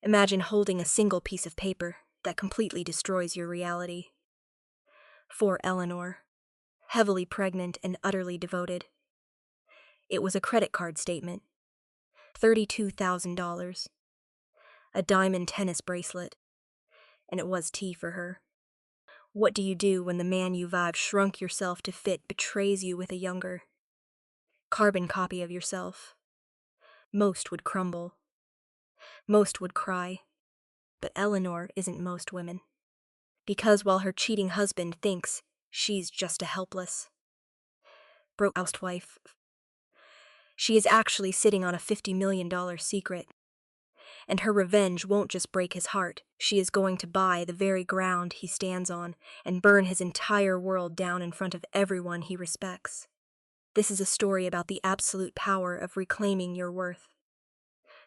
Imagine holding a single piece of paper that completely destroys your reality. For Eleanor, heavily pregnant and utterly devoted. It was a credit card statement. $32,000. A diamond tennis bracelet. And it was tea for her. What do you do when the man you've shrunk yourself to fit betrays you with a younger, carbon copy of yourself? Most would crumble. Most would cry. But Eleanor isn't most women. Because while her cheating husband thinks she's just a helpless, broke housewife, she is actually sitting on a $50 million secret. And her revenge won't just break his heart. She is going to buy the very ground he stands on and burn his entire world down in front of everyone he respects. This is a story about the absolute power of reclaiming your worth,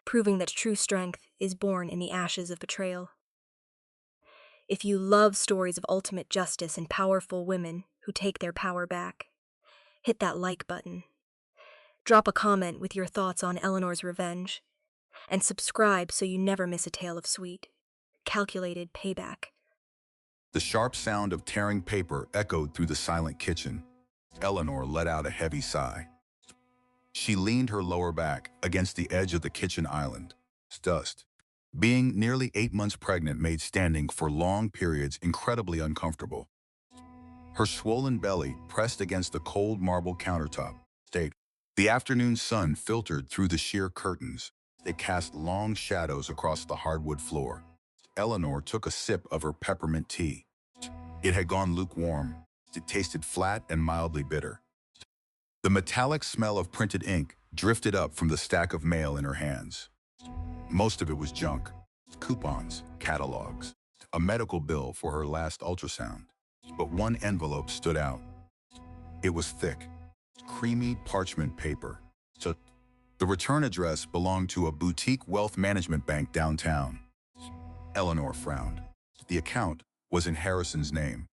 proving that true strength is born in the ashes of betrayal. If you love stories of ultimate justice and powerful women who take their power back, hit that like button. Drop a comment with your thoughts on Eleanor's revenge, and subscribe so you never miss a tale of sweet, calculated payback. The sharp sound of tearing paper echoed through the silent kitchen. Eleanor let out a heavy sigh. She leaned her lower back against the edge of the kitchen island. Dust. Being nearly 8 months pregnant made standing for long periods incredibly uncomfortable. Her swollen belly pressed against the cold marble countertop. The afternoon sun filtered through the sheer curtains. They cast long shadows across the hardwood floor. Eleanor took a sip of her peppermint tea. It had gone lukewarm. It tasted flat and mildly bitter. The metallic smell of printed ink drifted up from the stack of mail in her hands. Most of it was junk. Coupons, catalogs, a medical bill for her last ultrasound. But one envelope stood out. It was thick, creamy parchment paper. The return address belonged to a boutique wealth management bank downtown. Eleanor frowned. The account was in Harrison's name.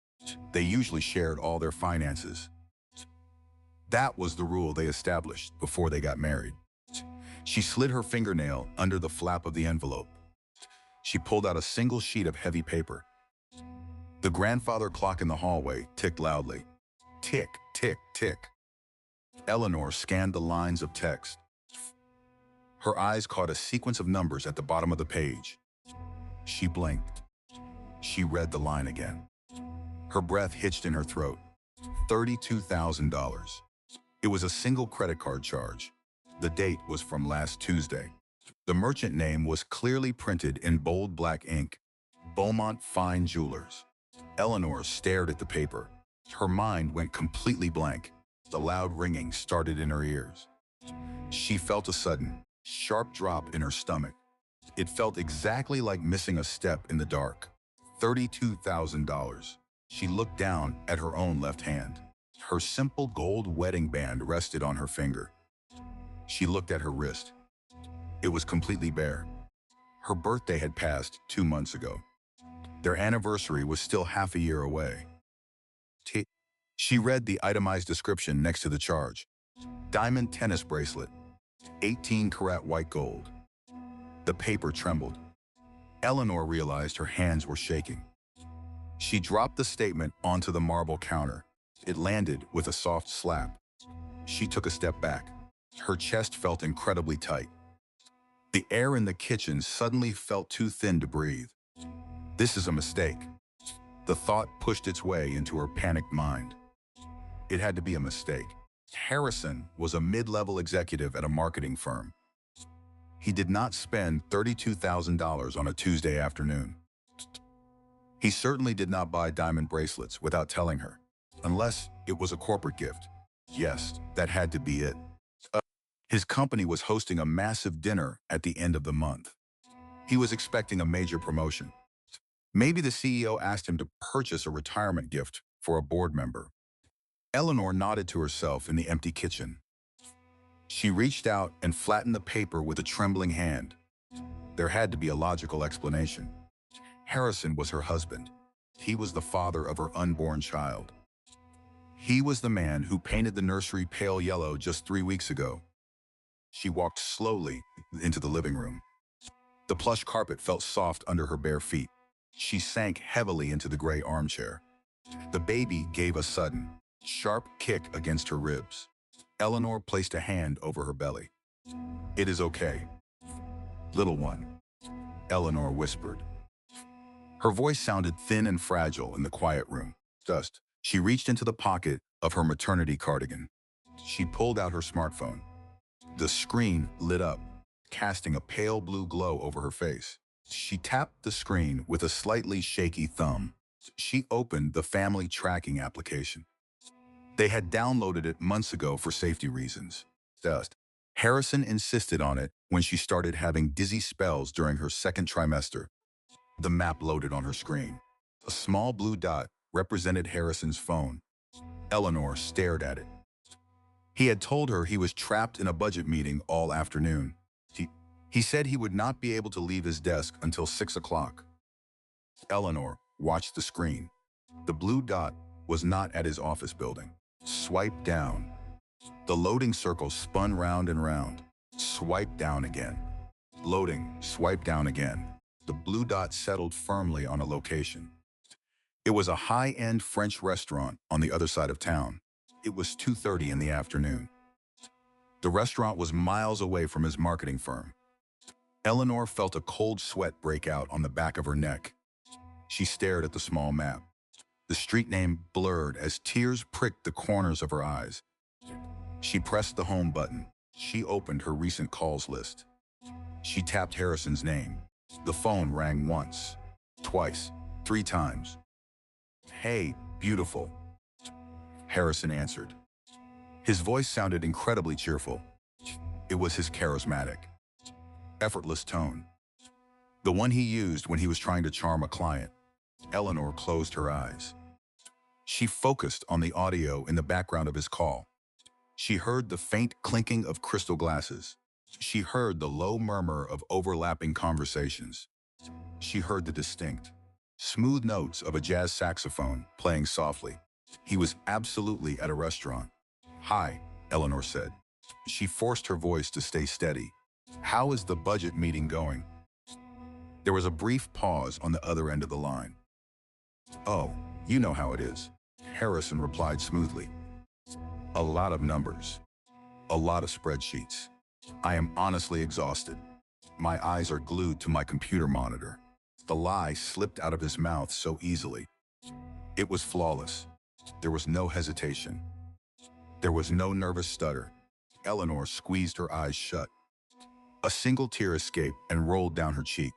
They usually shared all their finances. That was the rule they established before they got married. She slid her fingernail under the flap of the envelope. She pulled out a single sheet of heavy paper. The grandfather clock in the hallway ticked loudly. Tick, tick, tick. Eleanor scanned the lines of text. Her eyes caught a sequence of numbers at the bottom of the page. She blinked. She read the line again. Her breath hitched in her throat. $32,000. It was a single credit card charge. The date was from last Tuesday. The merchant name was clearly printed in bold black ink. Beaumont Fine Jewelers. Eleanor stared at the paper. Her mind went completely blank. The loud ringing started in her ears. She felt a sudden, sharp drop in her stomach. It felt exactly like missing a step in the dark. $32,000. She looked down at her own left hand. Her simple gold wedding band rested on her finger. She looked at her wrist. It was completely bare. Her birthday had passed 2 months ago. Their anniversary was still half a year away. She read the itemized description next to the charge. Diamond tennis bracelet, 18-karat white gold. The paper trembled. Eleanor realized her hands were shaking. She dropped the statement onto the marble counter. It landed with a soft slap. She took a step back. Her chest felt incredibly tight. The air in the kitchen suddenly felt too thin to breathe. This is a mistake. The thought pushed its way into her panicked mind. It had to be a mistake. Harrison was a mid-level executive at a marketing firm. He did not spend $32,000 on a Tuesday afternoon. He certainly did not buy diamond bracelets without telling her, unless it was a corporate gift. Yes, that had to be it. His company was hosting a massive dinner at the end of the month. He was expecting a major promotion. Maybe the CEO asked him to purchase a retirement gift for a board member. Eleanor nodded to herself in the empty kitchen. She reached out and flattened the paper with a trembling hand. There had to be a logical explanation. Harrison was her husband. He was the father of her unborn child. He was the man who painted the nursery pale yellow just 3 weeks ago. She walked slowly into the living room. The plush carpet felt soft under her bare feet. She sank heavily into the gray armchair. The baby gave a sudden, sharp kick against her ribs. Eleanor placed a hand over her belly. "It is okay, little one," Eleanor whispered. Her voice sounded thin and fragile in the quiet room. Just, she reached into the pocket of her maternity cardigan. She pulled out her smartphone. The screen lit up, casting a pale blue glow over her face. She tapped the screen with a slightly shaky thumb. She opened the family tracking application. They had downloaded it months ago for safety reasons. Just, Harrison insisted on it when she started having dizzy spells during her second trimester. The map loaded on her screen. A small blue dot represented Harrison's phone. Eleanor stared at it. He had told her he was trapped in a budget meeting all afternoon. He said he would not be able to leave his desk until 6 o'clock. Eleanor watched the screen. The blue dot was not at his office building. Swipe down. The loading circle spun round and round. Swipe down again. Loading, swipe down again. The blue dot settled firmly on a location. It was a high-end French restaurant on the other side of town. It was 2:30 in the afternoon. The restaurant was miles away from his marketing firm. Eleanor felt a cold sweat break out on the back of her neck. She stared at the small map. The street name blurred as tears pricked the corners of her eyes. She pressed the home button. She opened her recent calls list. She tapped Harrison's name. The phone rang once, twice, 3 times. "Hey, beautiful," Harrison answered. His voice sounded incredibly cheerful. It was his charismatic, effortless tone, the one he used when he was trying to charm a client. Eleanor closed her eyes. She focused on the audio in the background of his call. She heard the faint clinking of crystal glasses. She heard the low murmur of overlapping conversations. She heard the distinct, smooth notes of a jazz saxophone playing softly. He was absolutely at a restaurant. "Hi," Eleanor said. She forced her voice to stay steady. "How is the budget meeting going?" There was a brief pause on the other end of the line. "Oh, you know how it is," Harrison replied smoothly. "A lot of numbers. A lot of spreadsheets. I am honestly exhausted. My eyes are glued to my computer monitor." The lie slipped out of his mouth so easily. It was flawless. There was no hesitation. There was no nervous stutter. Eleanor squeezed her eyes shut. A single tear escaped and rolled down her cheek.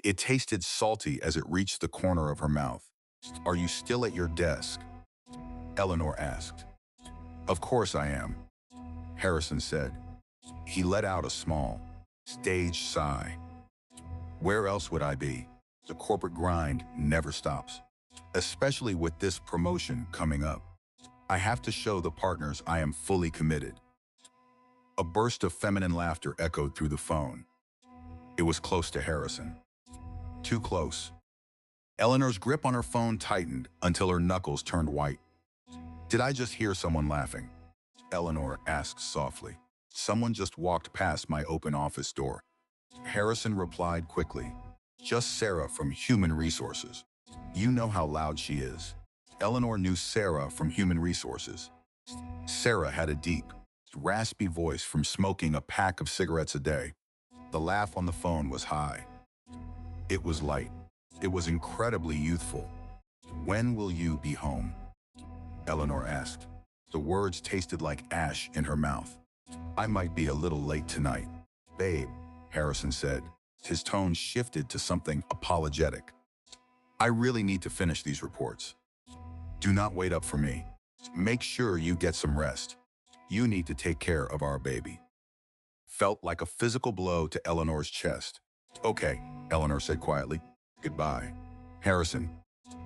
It tasted salty as it reached the corner of her mouth. "Are you still at your desk?" Eleanor asked. "Of course I am," Harrison said. He let out a small, staged sigh. "Where else would I be? The corporate grind never stops, especially with this promotion coming up. I have to show the partners I am fully committed." A burst of feminine laughter echoed through the phone. It was close to Harrison. Too close. Eleanor's grip on her phone tightened until her knuckles turned white. "Did I just hear someone laughing?" Eleanor asked softly. "Someone just walked past my open office door." Harrison replied quickly. "Just Sarah from Human Resources. You know how loud she is." Eleanor knew Sarah from Human Resources. Sarah had a deep, raspy voice from smoking a pack of cigarettes a day. The laugh on the phone was high. It was light. It was incredibly youthful. "When will you be home?" Eleanor asked. The words tasted like ash in her mouth. "I might be a little late tonight." "Babe," Harrison said. His tone shifted to something apologetic. "I really need to finish these reports. Do not wait up for me. Make sure you get some rest. You need to take care of our baby." Felt like a physical blow to Eleanor's chest. "Okay," Eleanor said quietly. "Goodbye." "Harrison,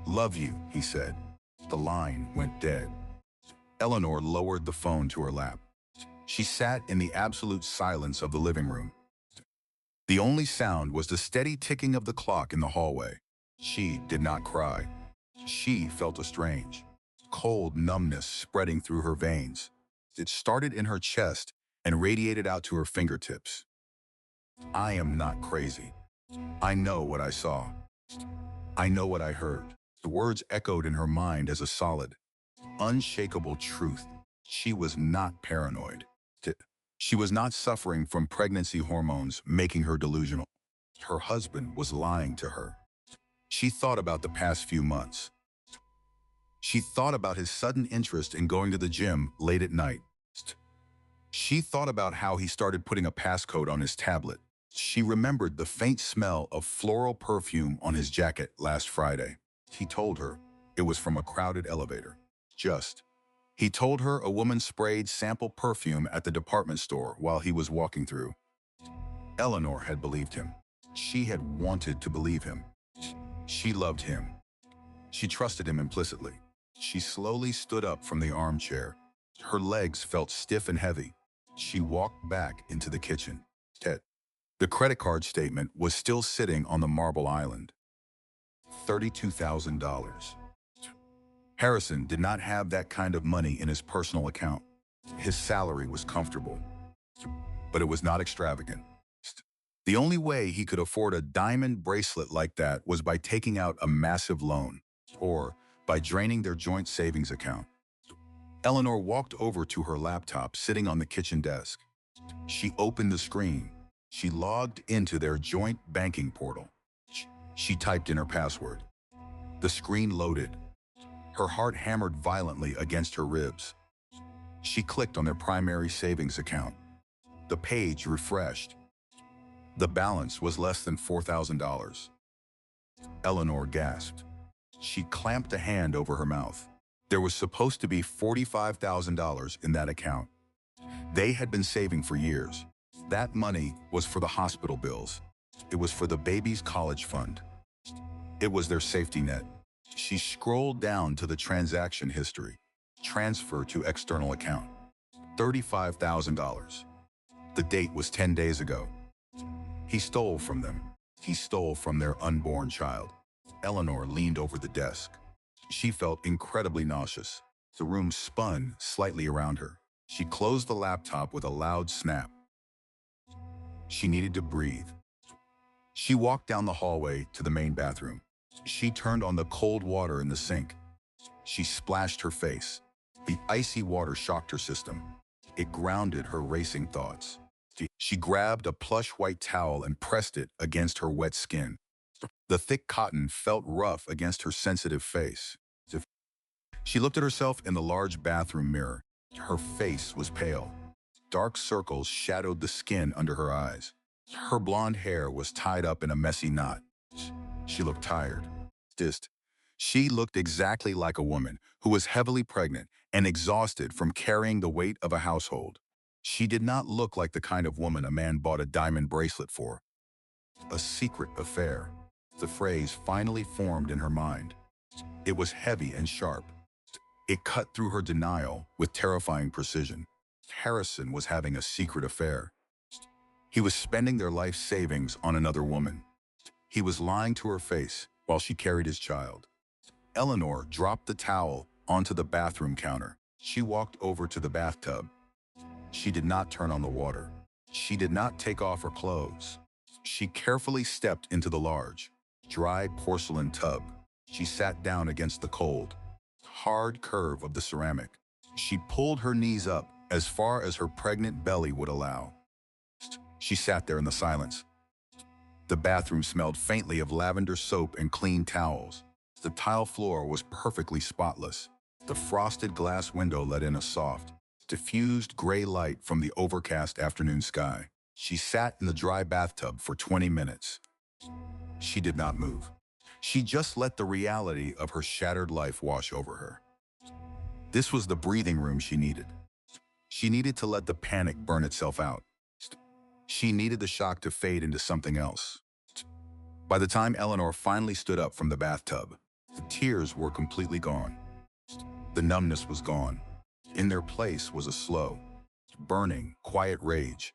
love you," he said. The line went dead. Eleanor lowered the phone to her lap. She sat in the absolute silence of the living room. The only sound was the steady ticking of the clock in the hallway. She did not cry. She felt a strange, cold numbness spreading through her veins. It started in her chest and radiated out to her fingertips. "I am not crazy," I know what I saw. I know what I heard. The words echoed in her mind as a solid, unshakable truth. She was not paranoid. T- She was not suffering from pregnancy hormones making her delusional. Her husband was lying to her. She thought about the past few months. She thought about his sudden interest in going to the gym late at night. She thought about how he started putting a passcode on his tablet. She remembered the faint smell of floral perfume on his jacket last Friday. He told her it was from a crowded elevator. He told her a woman sprayed sample perfume at the department store while he was walking through. Eleanor had believed him. She had wanted to believe him. She loved him. She trusted him implicitly. She slowly stood up from the armchair. Her legs felt stiff and heavy. She walked back into the kitchen. Ted. The credit card statement was still sitting on the marble island. $32,000. Harrison did not have that kind of money in his personal account. His salary was comfortable, but it was not extravagant. The only way he could afford a diamond bracelet like that was by taking out a massive loan, or by draining their joint savings account. Eleanor walked over to her laptop sitting on the kitchen desk. She opened the screen. She logged into their joint banking portal. She typed in her password. The screen loaded. Her heart hammered violently against her ribs. She clicked on their primary savings account. The page refreshed. The balance was less than $4,000. Eleanor gasped. She clamped a hand over her mouth. There was supposed to be $45,000 in that account. They had been saving for years. That money was for the hospital bills. It was for the baby's college fund. It was their safety net. She scrolled down to the transaction history. Transfer to external account. $35,000. The date was 10 days ago. He stole from them. He stole from their unborn child. Eleanor leaned over the desk. She felt incredibly nauseous. The room spun slightly around her. She closed the laptop with a loud snap. She needed to breathe. She walked down the hallway to the main bathroom. She turned on the cold water in the sink. She splashed her face. The icy water shocked her system. It grounded her racing thoughts. She grabbed a plush white towel and pressed it against her wet skin. The thick cotton felt rough against her sensitive face. She looked at herself in the large bathroom mirror. Her face was pale. Dark circles shadowed the skin under her eyes. Her blonde hair was tied up in a messy knot. She looked tired. Just, she looked exactly like a woman who was heavily pregnant and exhausted from carrying the weight of a household. She did not look like the kind of woman a man bought a diamond bracelet for. A secret affair. The phrase finally formed in her mind. It was heavy and sharp. It cut through her denial with terrifying precision. Harrison was having a secret affair. He was spending their life savings on another woman. He was lying to her face while she carried his child. Eleanor dropped the towel onto the bathroom counter. She walked over to the bathtub. She did not turn on the water. She did not take off her clothes. She carefully stepped into the large, dry porcelain tub. She sat down against the cold, hard curve of the ceramic. She pulled her knees up as far as her pregnant belly would allow. She sat there in the silence. The bathroom smelled faintly of lavender soap and clean towels. The tile floor was perfectly spotless. The frosted glass window let in a soft, diffused gray light from the overcast afternoon sky. She sat in the dry bathtub for 20 minutes. She did not move. She just let the reality of her shattered life wash over her. This was the breathing room she needed. She needed to let the panic burn itself out. She needed the shock to fade into something else. By the time Eleanor finally stood up from the bathtub, the tears were completely gone. The numbness was gone. In their place was a slow, burning, quiet rage.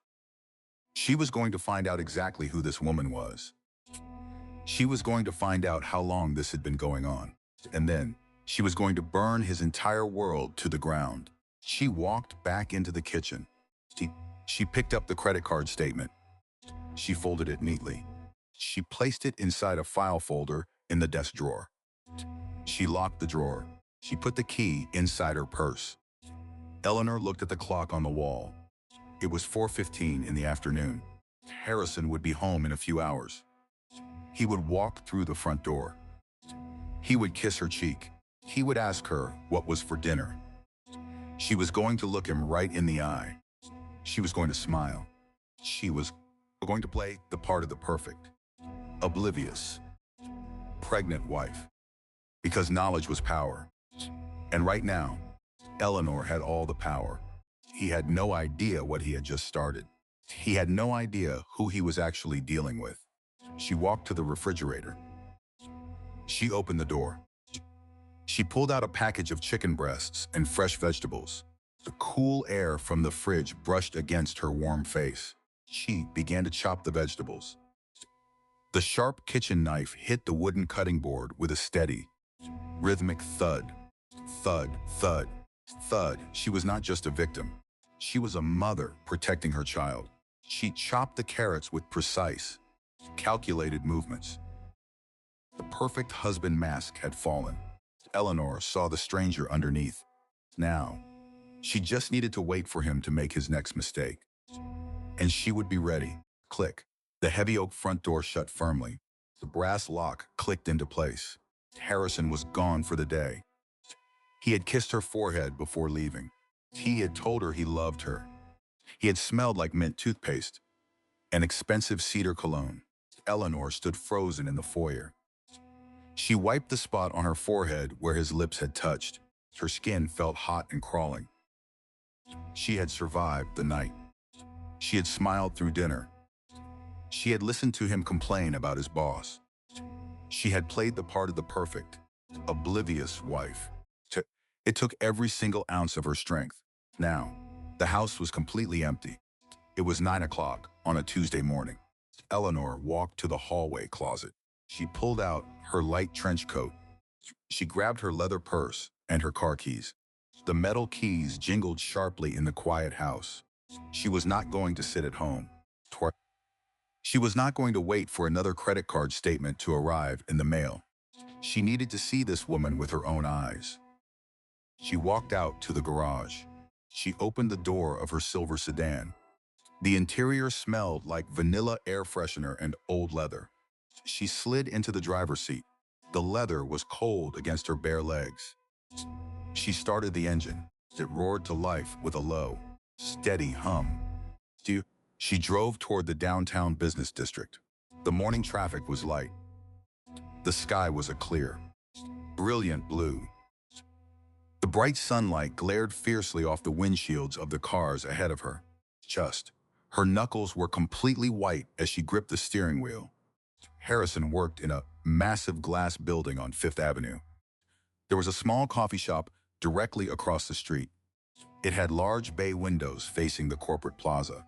She was going to find out exactly who this woman was. She was going to find out how long this had been going on. And then she was going to burn his entire world to the ground. She walked back into the kitchen. She picked up the credit card statement. She folded it neatly. She placed it inside a file folder in the desk drawer. She locked the drawer. She put the key inside her purse. Eleanor looked at the clock on the wall. It was 4:15 in the afternoon. Harrison would be home in a few hours. He would walk through the front door. He would kiss her cheek. He would ask her what was for dinner. She was going to look him right in the eye. She was going to smile. She was going to play the part of the perfect, oblivious, pregnant wife. Because knowledge was power. And right now, Eleanor had all the power. He had no idea what he had just started. He had no idea who he was actually dealing with. She walked to the refrigerator. She opened the door. She pulled out a package of chicken breasts and fresh vegetables. The cool air from the fridge brushed against her warm face. She began to chop the vegetables. The sharp kitchen knife hit the wooden cutting board with a steady, rhythmic thud. Thud, thud, thud. She was not just a victim. She was a mother protecting her child. She chopped the carrots with precise, calculated movements. The perfect husband mask had fallen. Eleanor saw the stranger underneath. Now, she just needed to wait for him to make his next mistake. And she would be ready. Click. The heavy oak front door shut firmly. The brass lock clicked into place. Harrison was gone for the day. He had kissed her forehead before leaving. He had told her he loved her. He had smelled like mint toothpaste, an expensive cedar cologne. Eleanor stood frozen in the foyer. She wiped the spot on her forehead where his lips had touched. Her skin felt hot and crawling. She had survived the night. She had smiled through dinner. She had listened to him complain about his boss. She had played the part of the perfect, oblivious wife. It took every single ounce of her strength. Now, the house was completely empty. It was 9 o'clock on a Tuesday morning. Eleanor walked to the hallway closet. She pulled out her light trench coat. She grabbed her leather purse and her car keys. The metal keys jingled sharply in the quiet house. She was not going to sit at home. She was not going to wait for another credit card statement to arrive in the mail. She needed to see this woman with her own eyes. She walked out to the garage. She opened the door of her silver sedan. The interior smelled like vanilla air freshener and old leather. She slid into the driver's seat. The leather was cold against her bare legs. She started the engine. It roared to life with a low, steady hum. She drove toward the downtown business district. The morning traffic was light. The sky was a clear, brilliant blue. The bright sunlight glared fiercely off the windshields of the cars ahead of her. Her knuckles were completely white as she gripped the steering wheel. Harrison worked in a massive glass building on Fifth Avenue. There was a small coffee shop directly across the street. It had large bay windows facing the corporate plaza.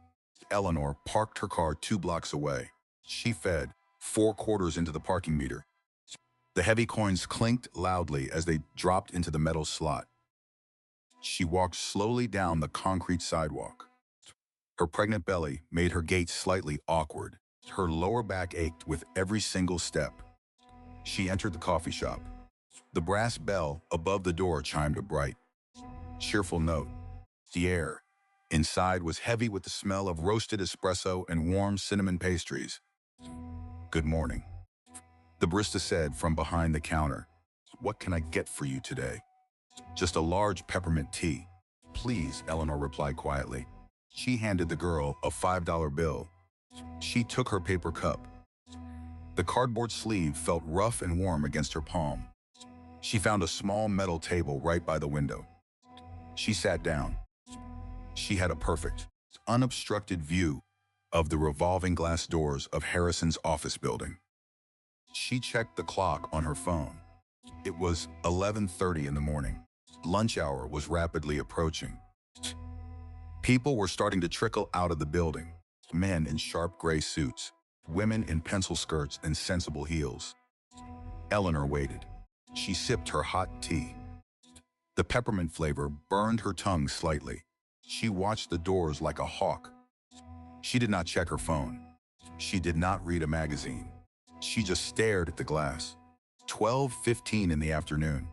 Eleanor parked her car 2 blocks away. She fed 4 quarters into the parking meter. The heavy coins clinked loudly as they dropped into the metal slot. She walked slowly down the concrete sidewalk. Her pregnant belly made her gait slightly awkward. Her lower back ached with every single step. She entered the coffee shop. The brass bell above the door chimed a bright, cheerful note. The air inside was heavy with the smell of roasted espresso and warm cinnamon pastries. "Good morning," the barista said from behind the counter. "What can I get for you today?" "Just a large peppermint tea." "Please," Eleanor replied quietly. She handed the girl a $5 bill. She took her paper cup. The cardboard sleeve felt rough and warm against her palm. She found a small metal table right by the window. She sat down. She had a perfect, unobstructed view of the revolving glass doors of Harrison's office building. She checked the clock on her phone. It was 11:30 in the morning. Lunch hour was rapidly approaching. People were starting to trickle out of the building. Men in sharp gray suits, women in pencil skirts and sensible heels. Eleanor waited. She sipped her hot tea. The peppermint flavor burned her tongue slightly. She watched the doors like a hawk. She did not check her phone. She did not read a magazine. She just stared at the glass. 12:15 in the afternoon.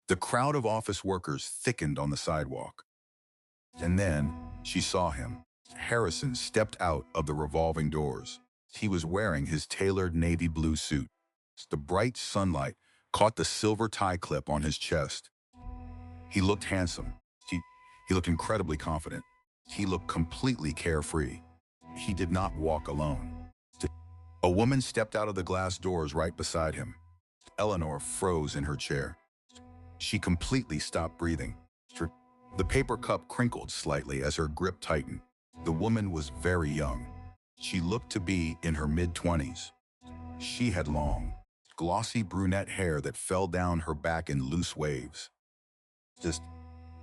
The crowd of office workers thickened on the sidewalk. And then she saw him. Harrison stepped out of the revolving doors. He was wearing his tailored navy blue suit. The bright sunlight caught the silver tie clip on his chest. He looked handsome. He looked incredibly confident. He looked completely carefree. He did not walk alone. A woman stepped out of the glass doors right beside him. Eleanor froze in her chair. She completely stopped breathing. The paper cup crinkled slightly as her grip tightened. The woman was very young. She looked to be in her mid-20s. She had long, glossy brunette hair that fell down her back in loose waves. Just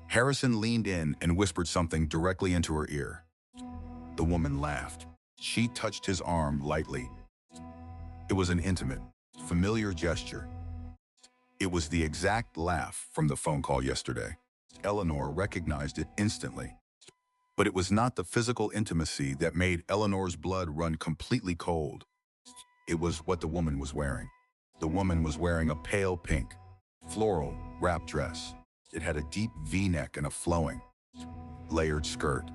Harrison leaned in and whispered something directly into her ear. The woman laughed. She touched his arm lightly. It was an intimate, familiar gesture. It was the exact laugh from the phone call yesterday. Eleanor recognized it instantly. But it was not the physical intimacy that made Eleanor's blood run completely cold. It was what the woman was wearing. The woman was wearing a pale pink, floral wrap dress. It had a deep V-neck and a flowing, layered skirt.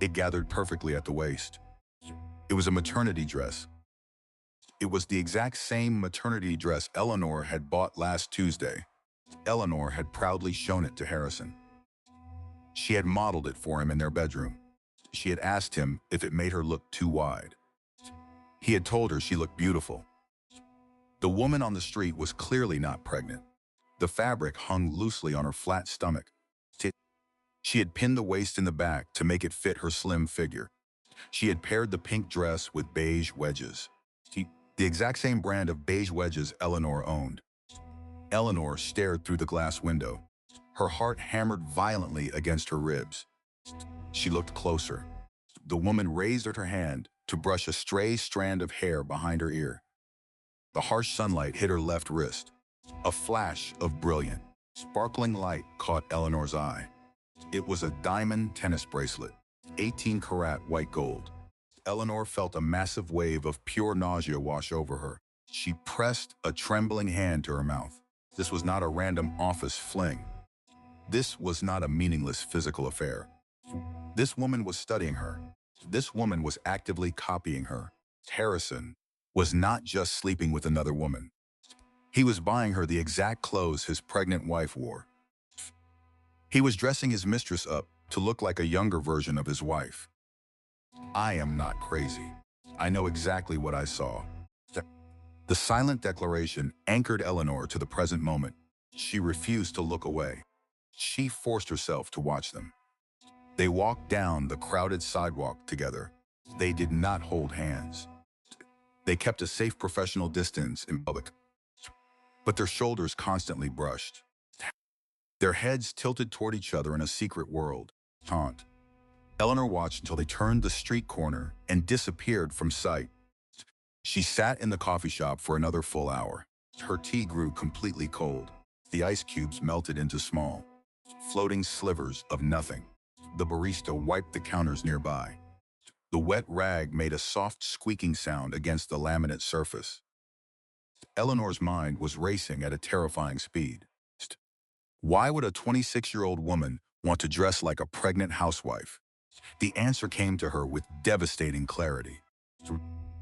It gathered perfectly at the waist. It was a maternity dress. It was the exact same maternity dress Eleanor had bought last Tuesday. Eleanor had proudly shown it to Harrison. She had modeled it for him in their bedroom. She had asked him if it made her look too wide. He had told her she looked beautiful. The woman on the street was clearly not pregnant. The fabric hung loosely on her flat stomach. She had pinned the waist in the back to make it fit her slim figure. She had paired the pink dress with beige wedges. The exact same brand of beige wedges Eleanor owned. Eleanor stared through the glass window. Her heart hammered violently against her ribs. She looked closer. The woman raised her hand to brush a stray strand of hair behind her ear. The harsh sunlight hit her left wrist. A flash of brilliant, sparkling light caught Eleanor's eye. It was a diamond tennis bracelet, 18-karat white gold. Eleanor felt a massive wave of pure nausea wash over her. She pressed a trembling hand to her mouth. This was not a random office fling. This was not a meaningless physical affair. This woman was studying her. This woman was actively copying her. Harrison was not just sleeping with another woman. He was buying her the exact clothes his pregnant wife wore. He was dressing his mistress up to look like a younger version of his wife. I am not crazy. I know exactly what I saw. The silent declaration anchored Eleanor to the present moment. She refused to look away. She forced herself to watch them. They walked down the crowded sidewalk together. They did not hold hands. They kept a safe professional distance in public, but their shoulders constantly brushed. Their heads tilted toward each other in a secret world. Taunt. Eleanor watched until they turned the street corner and disappeared from sight. She sat in the coffee shop for another full hour. Her tea grew completely cold. The ice cubes melted into small, floating slivers of nothing. The barista wiped the counters nearby. The wet rag made a soft squeaking sound against the laminate surface. Eleanor's mind was racing at a terrifying speed. Why would a 26-year-old woman want to dress like a pregnant housewife? The answer came to her with devastating clarity.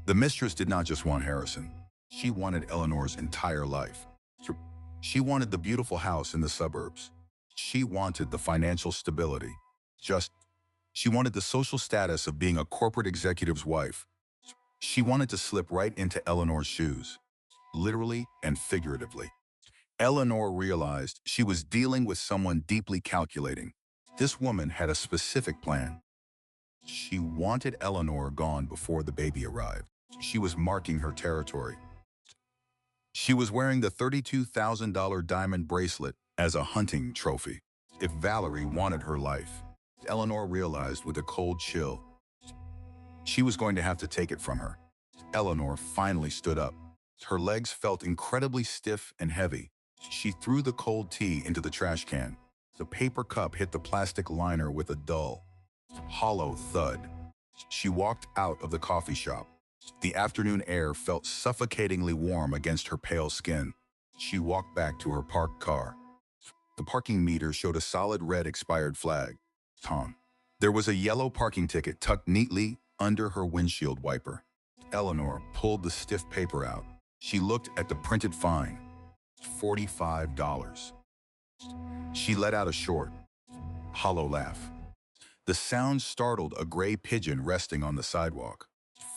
The mistress did not just want Harrison. She wanted Eleanor's entire life. She wanted the beautiful house in the suburbs. She wanted the financial stability. She wanted the social status of being a corporate executive's wife. She wanted to slip right into Eleanor's shoes, literally and figuratively. Eleanor realized she was dealing with someone deeply calculating. This woman had a specific plan. She wanted Eleanor gone before the baby arrived. She was marking her territory. She was wearing the $32,000 diamond bracelet as a hunting trophy. If Valerie wanted her life, Eleanor realized with a cold chill, she was going to have to take it from her. Eleanor finally stood up. Her legs felt incredibly stiff and heavy. She threw the cold tea into the trash can. The paper cup hit the plastic liner with a dull, hollow thud. She walked out of the coffee shop. The afternoon air felt suffocatingly warm against her pale skin. She walked back to her parked car. The parking meter showed a solid red expired flag. Tom. There was a yellow parking ticket tucked neatly under her windshield wiper. Eleanor pulled the stiff paper out. She looked at the printed fine. $45. She let out a short, hollow laugh. The sound startled a gray pigeon resting on the sidewalk.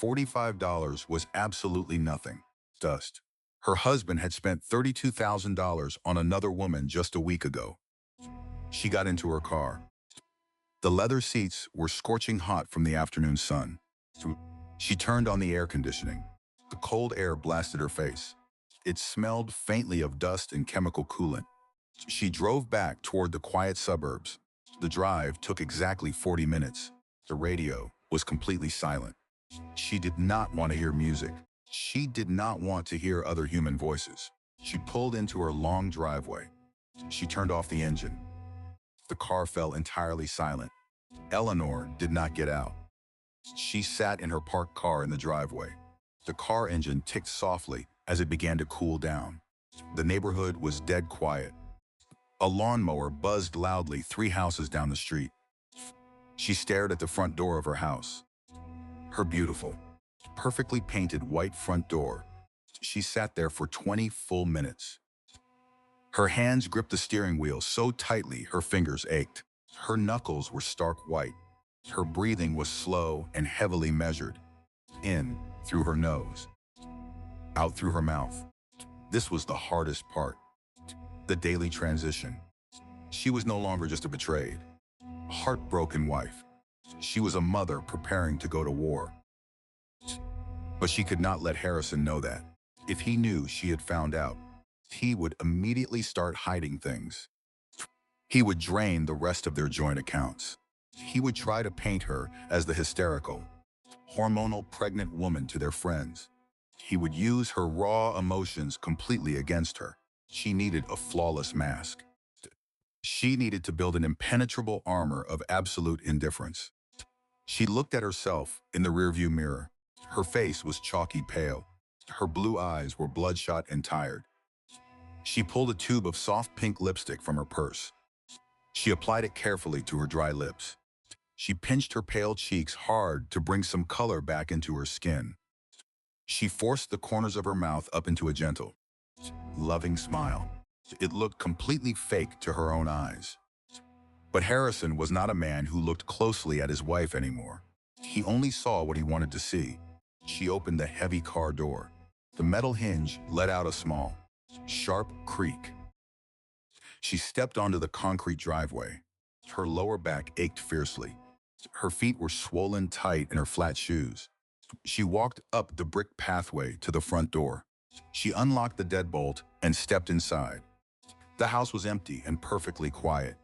$45 was absolutely nothing. Dust. Her husband had spent $32,000 on another woman just a week ago. She got into her car. The leather seats were scorching hot from the afternoon sun. She turned on the air conditioning. The cold air blasted her face. It smelled faintly of dust and chemical coolant. She drove back toward the quiet suburbs. The drive took exactly 40 minutes. The radio was completely silent. She did not want to hear music. She did not want to hear other human voices. She pulled into her long driveway. She turned off the engine. The car fell entirely silent. Eleanor did not get out. She sat in her parked car in the driveway. The car engine ticked softly as it began to cool down. The neighborhood was dead quiet. A lawnmower buzzed loudly 3 houses down the street. She stared at the front door of her house. Her beautiful, perfectly painted white front door. She sat there for 20 full minutes. Her hands gripped the steering wheel so tightly her fingers ached. Her knuckles were stark white. Her breathing was slow and heavily measured. In through her nose, out through her mouth. This was the hardest part. The daily transition. She was no longer just a betrayed, heartbroken wife. She was a mother preparing to go to war. But she could not let Harrison know that. If he knew she had found out, he would immediately start hiding things. He would drain the rest of their joint accounts. He would try to paint her as the hysterical, hormonal pregnant woman to their friends. He would use her raw emotions completely against her. She needed a flawless mask. She needed to build an impenetrable armor of absolute indifference. She looked at herself in the rearview mirror. Her face was chalky pale. Her blue eyes were bloodshot and tired. She pulled a tube of soft pink lipstick from her purse. She applied it carefully to her dry lips. She pinched her pale cheeks hard to bring some color back into her skin. She forced the corners of her mouth up into a gentle, loving smile. It looked completely fake to her own eyes. But Harrison was not a man who looked closely at his wife anymore. He only saw what he wanted to see. She opened the heavy car door. The metal hinge let out a small, sharp creak. She stepped onto the concrete driveway. Her lower back ached fiercely. Her feet were swollen tight in her flat shoes. She walked up the brick pathway to the front door. She unlocked the deadbolt and stepped inside. The house was empty and perfectly quiet.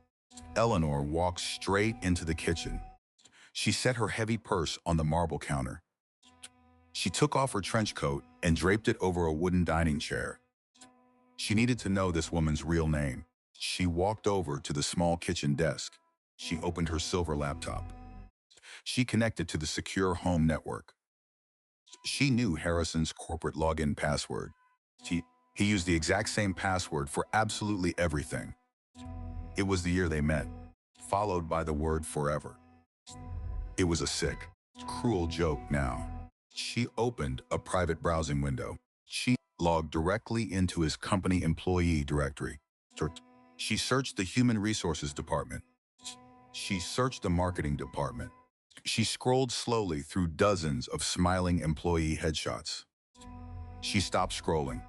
Eleanor walked straight into the kitchen. She set her heavy purse on the marble counter. She took off her trench coat and draped it over a wooden dining chair. She needed to know this woman's real name. She walked over to the small kitchen desk. She opened her silver laptop. She connected to the secure home network. She knew Harrison's corporate login password. He used the exact same password for absolutely everything. It was the year they met, followed by the word forever. It was a sick, cruel joke now. She opened a private browsing window. She logged directly into his company employee directory. She searched the human resources department. She searched the marketing department. She scrolled slowly through dozens of smiling employee headshots. She stopped scrolling.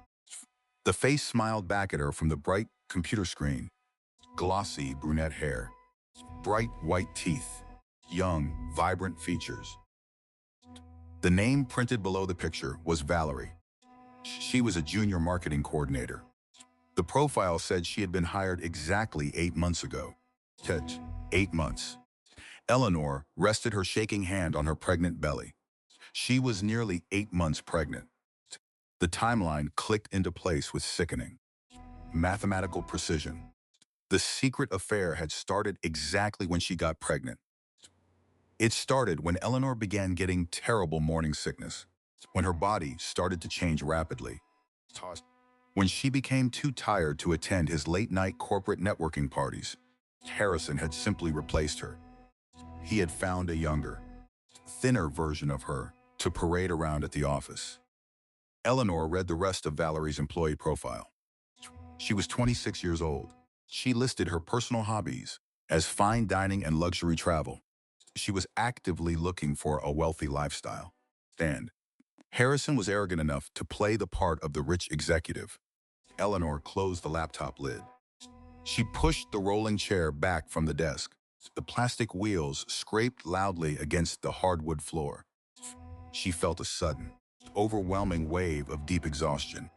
The face smiled back at her from the bright computer screen. Glossy brunette hair, bright white teeth, young, vibrant features. The name printed below the picture was Valerie. She was a junior marketing coordinator. The profile said she had been hired exactly 8 months ago. 8 months. Eleanor rested her shaking hand on her pregnant belly. She was nearly 8 months pregnant. The timeline clicked into place with sickening, mathematical precision. The secret affair had started exactly when she got pregnant. It started when Eleanor began getting terrible morning sickness. when her body started to change rapidly. When she became too tired to attend his late-night corporate networking parties, Harrison had simply replaced her. He had found a younger, thinner version of her to parade around at the office. Eleanor read the rest of Valerie's employee profile. She was 26 years old. She listed her personal hobbies as fine dining and luxury travel. She was actively looking for a wealthy lifestyle. And Harrison was arrogant enough to play the part of the rich executive. Eleanor closed the laptop lid. She pushed the rolling chair back from the desk. The plastic wheels scraped loudly against the hardwood floor. She felt a sudden, overwhelming wave of deep exhaustion.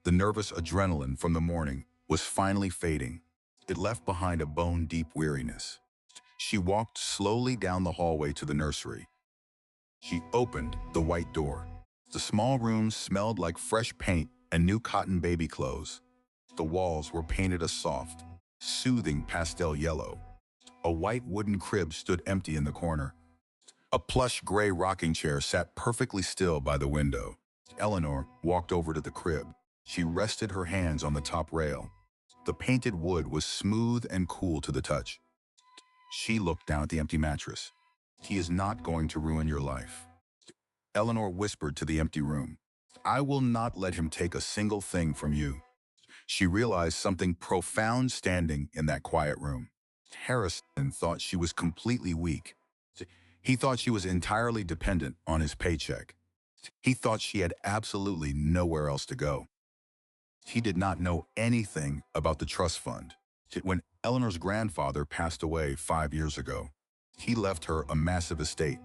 The nervous adrenaline from the morning was finally fading. It left behind a bone-deep weariness. She walked slowly down the hallway to the nursery. She opened the white door. The small room smelled like fresh paint and new cotton baby clothes. The walls were painted a soft, soothing pastel yellow. A white wooden crib stood empty in the corner. A plush gray rocking chair sat perfectly still by the window. Eleanor walked over to the crib. She rested her hands on the top rail. The painted wood was smooth and cool to the touch. She looked down at the empty mattress. "He is not going to ruin your life." Eleanor whispered to the empty room. "I will not let him take a single thing from you." She realized something profound standing in that quiet room. Harrison thought she was completely weak. He thought she was entirely dependent on his paycheck. He thought she had absolutely nowhere else to go. He did not know anything about the trust fund. When Eleanor's grandfather passed away 5 years ago, he left her a massive estate.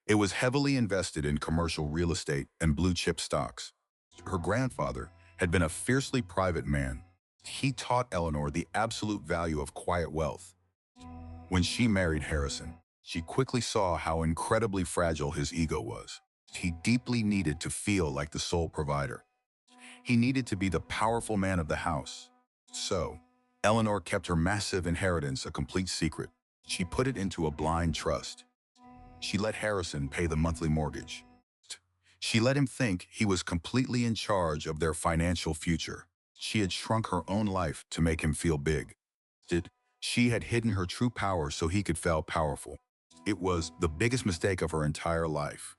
It was heavily invested in commercial real estate and blue-chip stocks. Her grandfather had been a fiercely private man. He taught Eleanor the absolute value of quiet wealth. When she married Harrison, she quickly saw how incredibly fragile his ego was. He deeply needed to feel like the sole provider. He needed to be the powerful man of the house. So, Eleanor kept her massive inheritance a complete secret. She put it into a blind trust. She let Harrison pay the monthly mortgage. She let him think he was completely in charge of their financial future. She had shrunk her own life to make him feel big. She had hidden her true power so he could feel powerful. It was the biggest mistake of her entire life.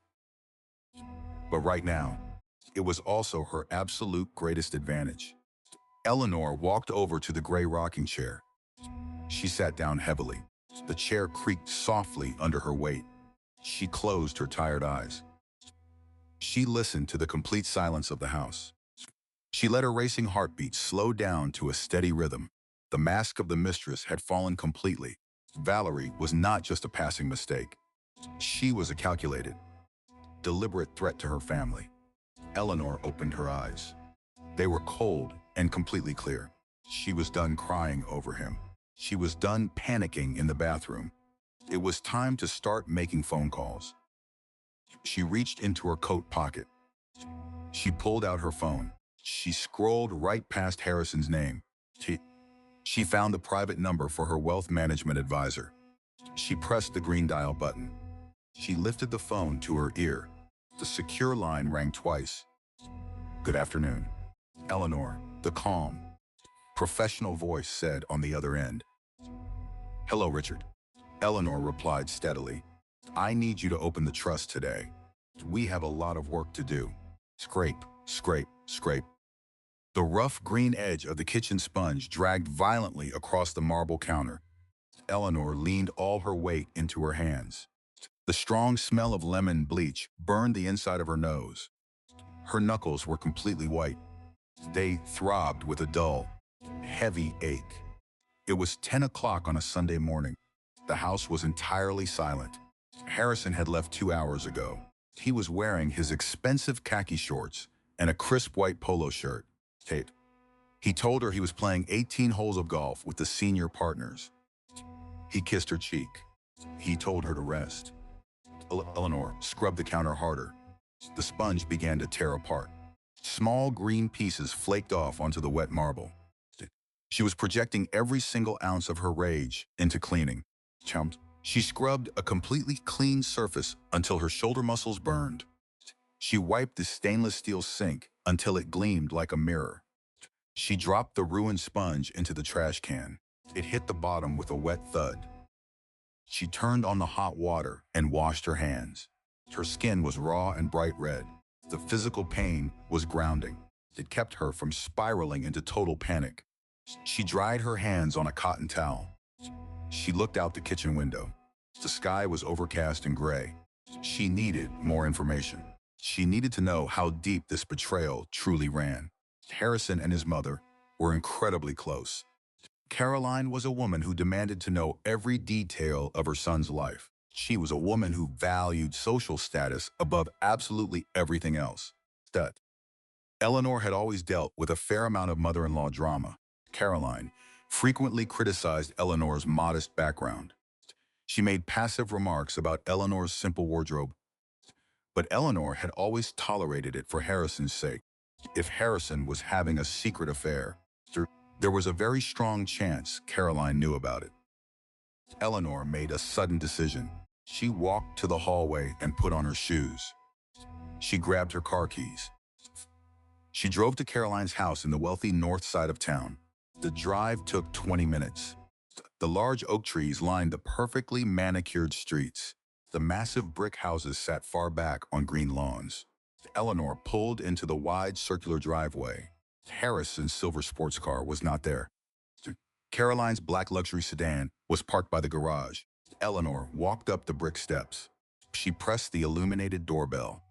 But right now, it was also her absolute greatest advantage. Eleanor walked over to the gray rocking chair. She sat down heavily. The chair creaked softly under her weight. She closed her tired eyes. She listened to the complete silence of the house. She let her racing heartbeat slow down to a steady rhythm. The mask of the mistress had fallen completely. Valerie was not just a passing mistake. She was a calculated, deliberate threat to her family. Eleanor opened her eyes. They were cold and completely clear. She was done crying over him. She was done panicking in the bathroom. It was time to start making phone calls. She reached into her coat pocket. She pulled out her phone. She scrolled right past Harrison's name. She found the private number for her wealth management advisor. She pressed the green dial button. She lifted the phone to her ear. The secure line rang twice. "Good afternoon." Eleanor, the calm, professional voice said on the other end. "Hello, Richard." Eleanor replied steadily. "I need you to open the trust today. We have a lot of work to do." Scrape, scrape, scrape. The rough green edge of the kitchen sponge dragged violently across the marble counter. Eleanor leaned all her weight into her hands. The strong smell of lemon bleach burned the inside of her nose. Her knuckles were completely white. They throbbed with a dull, heavy ache. It was 10 o'clock on a Sunday morning. The house was entirely silent. Harrison had left 2 hours ago. He was wearing his expensive khaki shorts and a crisp white polo shirt. He told her he was playing 18 holes of golf with the senior partners. He kissed her cheek. He told her to rest. Eleanor scrubbed the counter harder. The sponge began to tear apart. Small green pieces flaked off onto the wet marble. She was projecting every single ounce of her rage into cleaning. She scrubbed a completely clean surface until her shoulder muscles burned. She wiped the stainless steel sink until it gleamed like a mirror. She dropped the ruined sponge into the trash can. It hit the bottom with a wet thud. She turned on the hot water and washed her hands. Her skin was raw and bright red. The physical pain was grounding. It kept her from spiraling into total panic. She dried her hands on a cotton towel. She looked out the kitchen window. The sky was overcast and gray. She needed more information. She needed to know how deep this betrayal truly ran. Harrison and his mother were incredibly close. Caroline was a woman who demanded to know every detail of her son's life. She was a woman who valued social status above absolutely everything else. Stud. Eleanor had always dealt with a fair amount of mother-in-law drama. Caroline frequently criticized Eleanor's modest background. She made passive remarks about Eleanor's simple wardrobe, but Eleanor had always tolerated it for Harrison's sake. If Harrison was having a secret affair, there was a very strong chance Caroline knew about it. Eleanor made a sudden decision. She walked to the hallway and put on her shoes. She grabbed her car keys. She drove to Caroline's house in the wealthy north side of town. The drive took 20 minutes. The large oak trees lined the perfectly manicured streets. The massive brick houses sat far back on green lawns. Eleanor pulled into the wide circular driveway. Harrison's silver sports car was not there. Caroline's black luxury sedan was parked by the garage. Eleanor walked up the brick steps. She pressed the illuminated doorbell.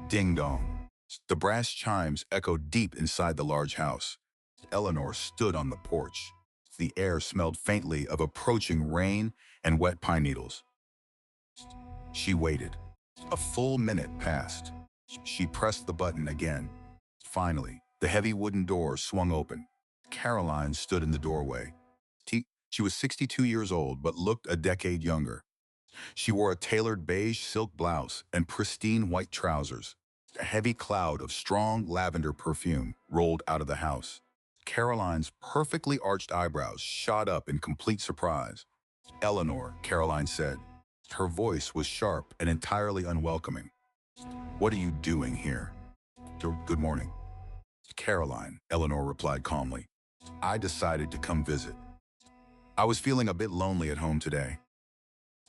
Ding dong. The brass chimes echoed deep inside the large house. Eleanor stood on the porch. The air smelled faintly of approaching rain and wet pine needles. She waited. A full minute passed. She pressed the button again. Finally, the heavy wooden door swung open. Caroline stood in the doorway. She was 62 years old, but looked a decade younger. She wore a tailored beige silk blouse and pristine white trousers. A heavy cloud of strong lavender perfume rolled out of the house. Caroline's perfectly arched eyebrows shot up in complete surprise. "Eleanor," Caroline said. Her voice was sharp and entirely unwelcoming. "What are you doing here?" "Good morning." "Caroline," Eleanor replied calmly. "I decided to come visit. I was feeling a bit lonely at home today."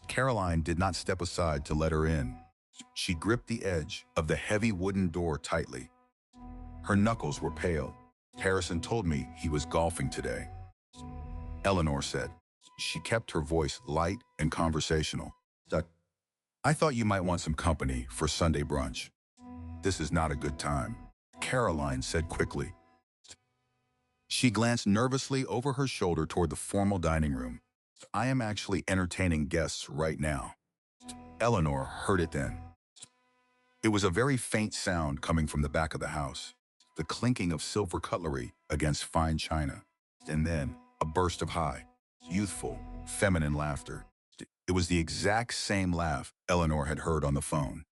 Caroline did not step aside to let her in. She gripped the edge of the heavy wooden door tightly. Her knuckles were pale. "Harrison told me he was golfing today," Eleanor said. She kept her voice light and conversational. "I thought you might want some company for Sunday brunch." "This is not a good time," Caroline said quickly. She glanced nervously over her shoulder toward the formal dining room. "I am actually entertaining guests right now." Eleanor heard it then. It was a very faint sound coming from the back of the house, the clinking of silver cutlery against fine china, and then a burst of high, youthful, feminine laughter. It was the exact same laugh Eleanor had heard on the phone.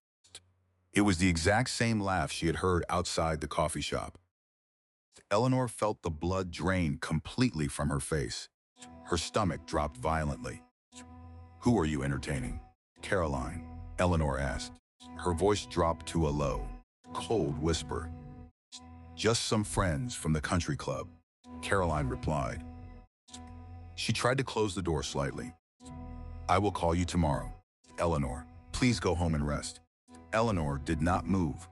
It was the exact same laugh she had heard outside the coffee shop. Eleanor felt the blood drain completely from her face. Her stomach dropped violently. "Who are you entertaining?" "Caroline," Eleanor asked. Her voice dropped to a low, cold whisper. "Just some friends from the country club," Caroline replied. She tried to close the door slightly. "I will call you tomorrow. Eleanor, please go home and rest." Eleanor did not move.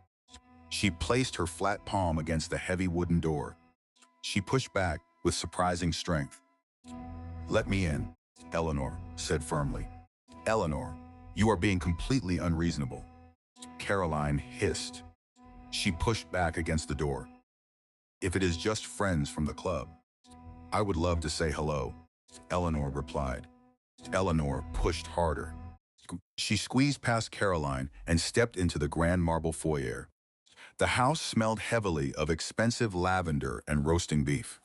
She placed her flat palm against the heavy wooden door. She pushed back with surprising strength. "Let me in," Eleanor said firmly. "Eleanor, you are being completely unreasonable," Caroline hissed. She pushed back against the door. "If it is just friends from the club, I would love to say hello," Eleanor replied. Eleanor pushed harder. She squeezed past Caroline and stepped into the grand marble foyer. The house smelled heavily of expensive lavender and roasting beef.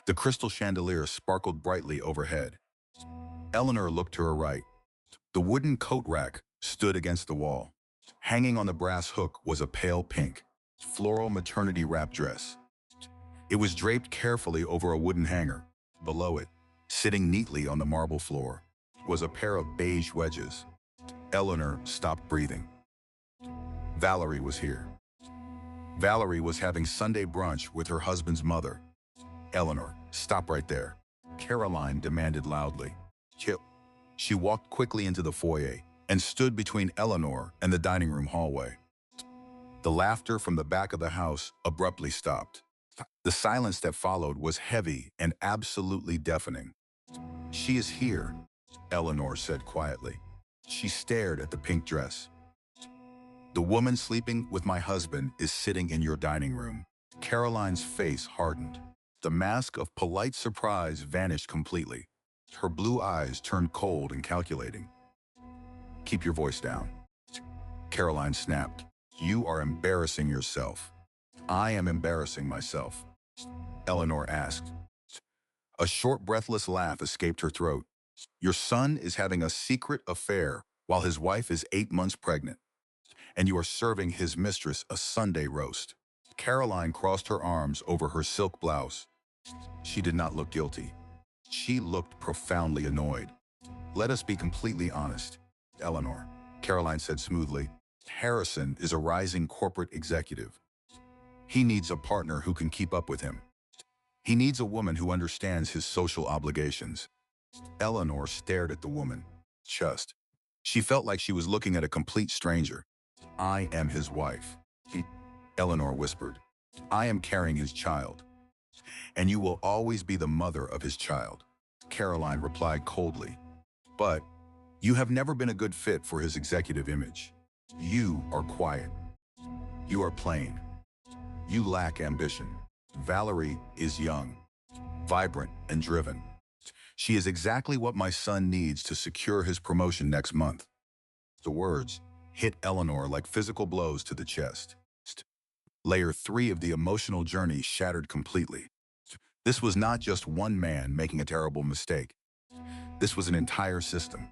The crystal chandelier sparkled brightly overhead. Eleanor looked to her right. The wooden coat rack stood against the wall. Hanging on the brass hook was a pale pink, floral maternity wrap dress. It was draped carefully over a wooden hanger. Below it, sitting neatly on the marble floor, was a pair of beige wedges. Eleanor stopped breathing. Valerie was here. Valerie was having Sunday brunch with her husband's mother. Eleanor, stop right there, Caroline demanded loudly. Chip. She walked quickly into the foyer and stood between Eleanor and the dining room hallway. The laughter from the back of the house abruptly stopped. The silence that followed was heavy and absolutely deafening. She is here, Eleanor said quietly. She stared at the pink dress. The woman sleeping with my husband is sitting in your dining room. Caroline's face hardened. The mask of polite surprise vanished completely. Her blue eyes turned cold and calculating. Keep your voice down, Caroline snapped. You are embarrassing yourself. I am embarrassing myself, Eleanor asked. A short, breathless laugh escaped her throat. Your son is having a secret affair while his wife is 8 months pregnant, and you are serving his mistress a Sunday roast. Caroline crossed her arms over her silk blouse. She did not look guilty. She looked profoundly annoyed. Let us be completely honest, Eleanor, Caroline said smoothly. Harrison is a rising corporate executive. He needs a partner who can keep up with him. He needs a woman who understands his social obligations. Eleanor stared at the woman. Just. She felt like she was looking at a complete stranger. I am his wife, Eleanor whispered. I am carrying his child, and you will always be the mother of his child, Caroline replied coldly. But you have never been a good fit for his executive image. You are quiet. You are plain. You lack ambition. Valerie is young, vibrant, and driven. She is exactly what my son needs to secure his promotion next month. The words hit Eleanor like physical blows to the chest. Layer 3 of the emotional journey shattered completely. This was not just one man making a terrible mistake. This was an entire system.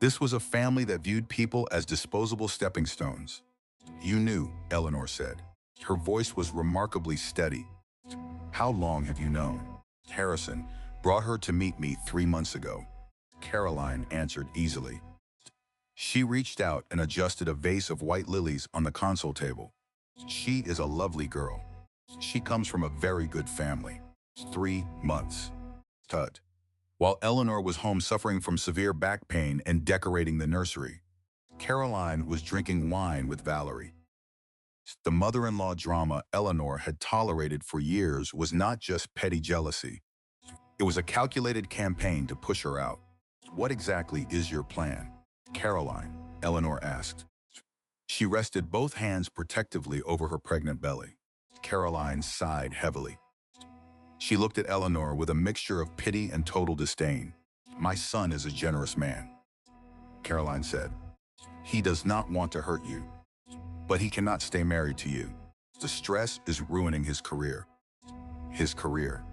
This was a family that viewed people as disposable stepping stones. You knew, Eleanor said. Her voice was remarkably steady. How long have you known? Harrison brought her to meet me 3 months ago, Caroline answered easily. She reached out and adjusted a vase of white lilies on the console table. She is a lovely girl. She comes from a very good family. 3 months. Tut. While Eleanor was home suffering from severe back pain and decorating the nursery, Caroline was drinking wine with Valerie. The mother-in-law drama Eleanor had tolerated for years was not just petty jealousy. It was a calculated campaign to push her out. What exactly is your plan, Caroline? Eleanor asked. She rested both hands protectively over her pregnant belly. Caroline sighed heavily. She looked at Eleanor with a mixture of pity and total disdain. My son is a generous man, Caroline said. He does not want to hurt you, but he cannot stay married to you. The stress is ruining his career. His career,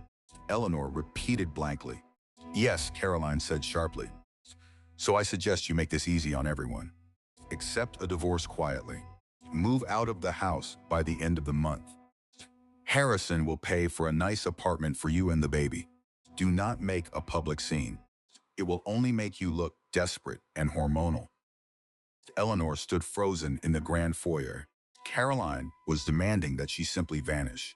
Eleanor repeated blankly. Yes, Caroline said sharply. So I suggest you make this easy on everyone. Accept a divorce quietly. Move out of the house by the end of the month. Harrison will pay for a nice apartment for you and the baby. Do not make a public scene. It will only make you look desperate and hormonal. Eleanor stood frozen in the grand foyer. Caroline was demanding that she simply vanish.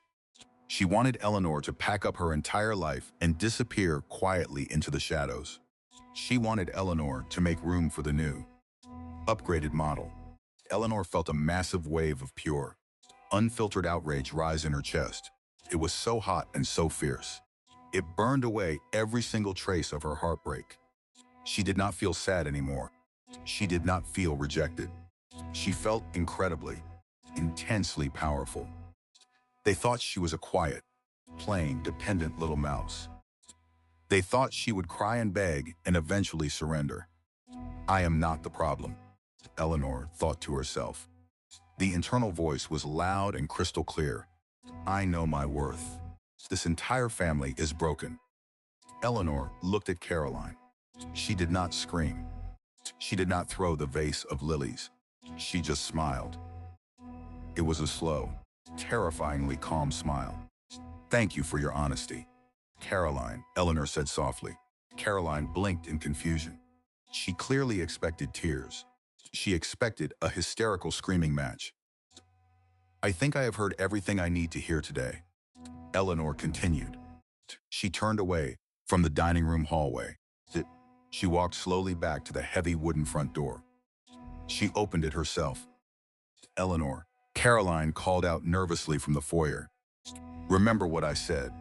She wanted Eleanor to pack up her entire life and disappear quietly into the shadows. She wanted Eleanor to make room for the new, upgraded model. Eleanor felt a massive wave of pure, unfiltered outrage rise in her chest. It was so hot and so fierce. It burned away every single trace of her heartbreak. She did not feel sad anymore. She did not feel rejected. She felt incredibly, intensely powerful. They thought she was a quiet, plain, dependent little mouse. They thought she would cry and beg and eventually surrender. I am not the problem, Eleanor thought to herself. The internal voice was loud and crystal clear. I know my worth. This entire family is broken. Eleanor looked at Caroline. She did not scream. She did not throw the vase of lilies. She just smiled. It was a slow, terrifyingly calm smile. Thank you for your honesty, Caroline, Eleanor said softly. Caroline blinked in confusion. She clearly expected tears. She expected a hysterical screaming match. I think I have heard everything I need to hear today, Eleanor continued. She turned away from the dining room hallway. She walked slowly back to the heavy wooden front door. She opened it herself. Eleanor, Caroline called out nervously from the foyer. Remember what I said.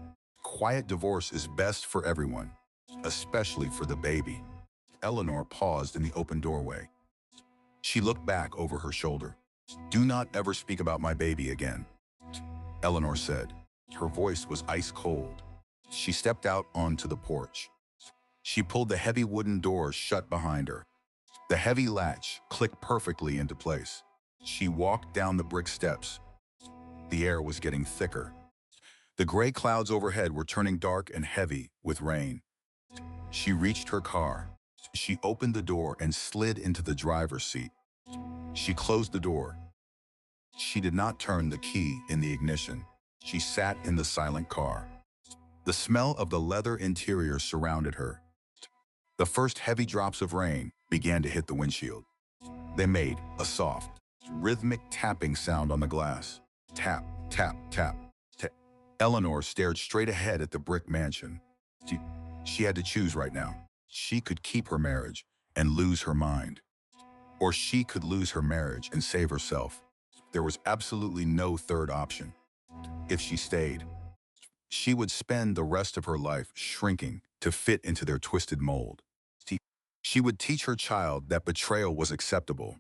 Quiet divorce is best for everyone, especially for the baby. Eleanor paused in the open doorway. She looked back over her shoulder. Do not ever speak about my baby again, Eleanor said. Her voice was ice cold. She stepped out onto the porch. She pulled the heavy wooden door shut behind her. The heavy latch clicked perfectly into place. She walked down the brick steps. The air was getting thicker. The gray clouds overhead were turning dark and heavy with rain. She reached her car. She opened the door and slid into the driver's seat. She closed the door. She did not turn the key in the ignition. She sat in the silent car. The smell of the leather interior surrounded her. The first heavy drops of rain began to hit the windshield. They made a soft, rhythmic tapping sound on the glass. Tap, tap, tap, tap. Eleanor stared straight ahead at the brick mansion. She had to choose right now. She could keep her marriage and lose her mind. Or she could lose her marriage and save herself. There was absolutely no third option. If she stayed, she would spend the rest of her life shrinking to fit into their twisted mold. She would teach her child that betrayal was acceptable.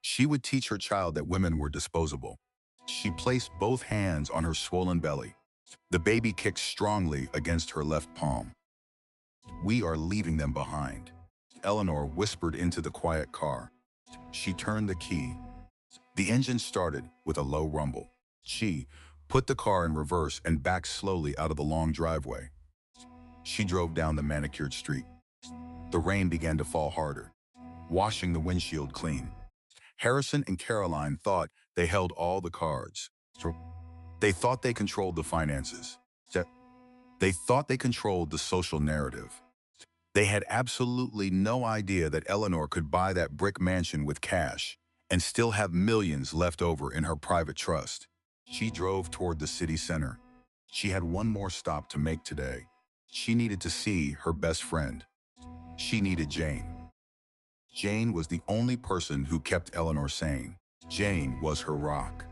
She would teach her child that women were disposable. She placed both hands on her swollen belly. The baby kicked strongly against her left palm. We are leaving them behind, Eleanor whispered into the quiet car. She turned the key. The engine started with a low rumble. She put the car in reverse and backed slowly out of the long driveway. She drove down the manicured street. The rain began to fall harder, washing the windshield clean. Harrison and Caroline thought they held all the cards. They thought they controlled the finances. They thought they controlled the social narrative. They had absolutely no idea that Eleanor could buy that brick mansion with cash and still have millions left over in her private trust. She drove toward the city center. She had one more stop to make today. She needed to see her best friend. She needed Jane. Jane was the only person who kept Eleanor sane. Jane was her rock.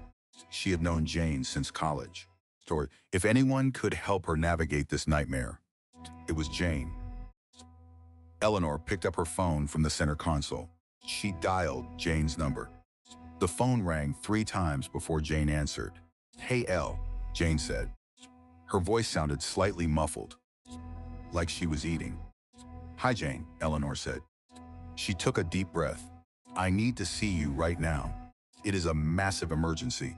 She had known Jane since college. Or if anyone could help her navigate this nightmare, it was Jane. Eleanor picked up her phone from the center console. She dialed Jane's number. The phone rang 3 times before Jane answered. Hey, Elle, Jane said. Her voice sounded slightly muffled, like she was eating. Hi, Jane, Eleanor said. She took a deep breath. I need to see you right now. It is a massive emergency.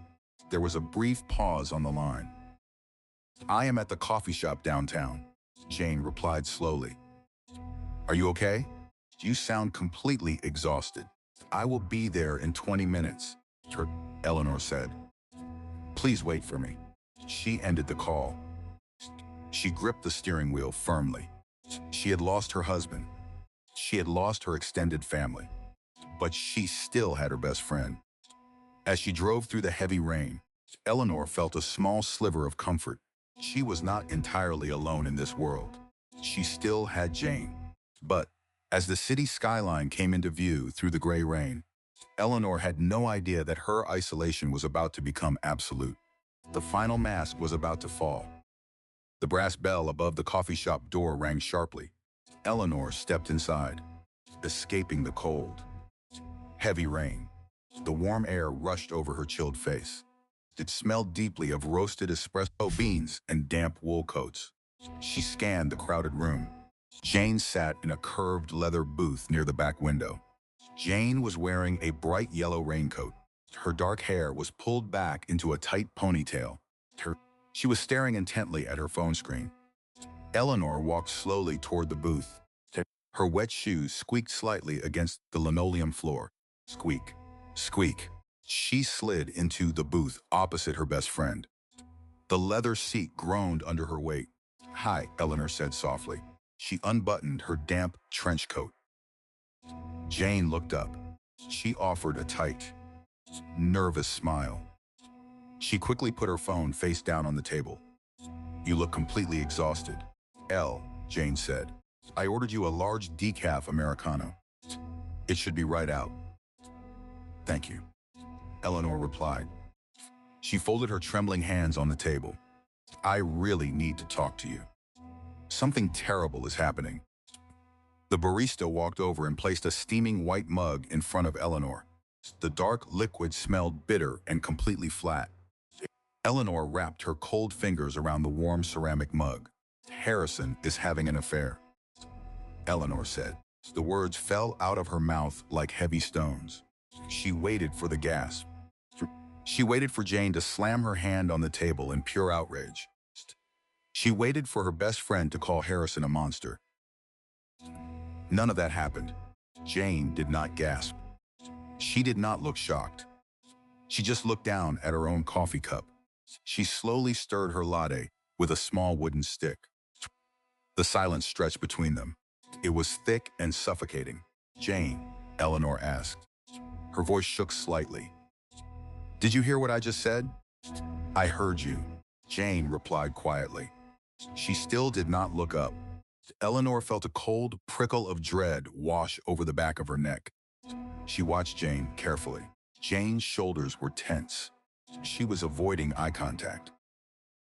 There was a brief pause on the line. I am at the coffee shop downtown, Jane replied slowly. Are you okay? You sound completely exhausted. I will be there in 20 minutes, Eleanor said. Please wait for me. She ended the call. She gripped the steering wheel firmly. She had lost her husband. She had lost her extended family. But she still had her best friend. As she drove through the heavy rain, Eleanor felt a small sliver of comfort. She was not entirely alone in this world. She still had Jane. But as the city skyline came into view through the gray rain, Eleanor had no idea that her isolation was about to become absolute. The final mask was about to fall. The brass bell above the coffee shop door rang sharply. Eleanor stepped inside, escaping the cold. Heavy rain. The warm air rushed over her chilled face. It smelled deeply of roasted espresso beans and damp wool coats. She scanned the crowded room. Jane sat in a curved leather booth near the back window. Jane was wearing a bright yellow raincoat. Her dark hair was pulled back into a tight ponytail. She was staring intently at her phone screen. Eleanor walked slowly toward the booth. Her wet shoes squeaked slightly against the linoleum floor. Squeak, squeak. She slid into the booth opposite her best friend. The leather seat groaned under her weight. Hi, Eleanor said softly. She unbuttoned her damp trench coat. Jane looked up. She offered a tight, nervous smile. She quickly put her phone face down on the table. You look completely exhausted. Jane said. I ordered you a large decaf Americano. It should be right out. Thank you, Eleanor replied. She folded her trembling hands on the table. I really need to talk to you. Something terrible is happening. The barista walked over and placed a steaming white mug in front of Eleanor. The dark liquid smelled bitter and completely flat. Eleanor wrapped her cold fingers around the warm ceramic mug. Harrison is having an affair, Eleanor said. The words fell out of her mouth like heavy stones. She waited for the gasp. She waited for Jane to slam her hand on the table in pure outrage. She waited for her best friend to call Harrison a monster. None of that happened. Jane did not gasp. She did not look shocked. She just looked down at her own coffee cup. She slowly stirred her latte with a small wooden stick. The silence stretched between them. It was thick and suffocating. Jane, Eleanor asked. Her voice shook slightly. Did you hear what I just said? I heard you, Jane replied quietly. She still did not look up. Eleanor felt a cold prickle of dread wash over the back of her neck. She watched Jane carefully. Jane's shoulders were tense. She was avoiding eye contact.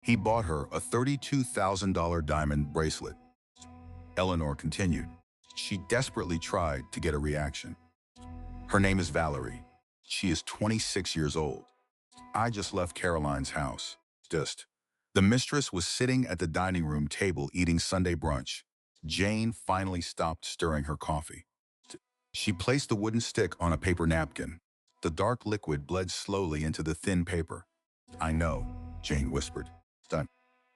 He bought her a $32,000 diamond bracelet. Eleanor continued. She desperately tried to get a reaction. Her name is Valerie. She is 26 years old. I just left Caroline's house. The mistress was sitting at the dining room table eating Sunday brunch. Jane finally stopped stirring her coffee. She placed the wooden stick on a paper napkin. The dark liquid bled slowly into the thin paper. I know, Jane whispered. Done.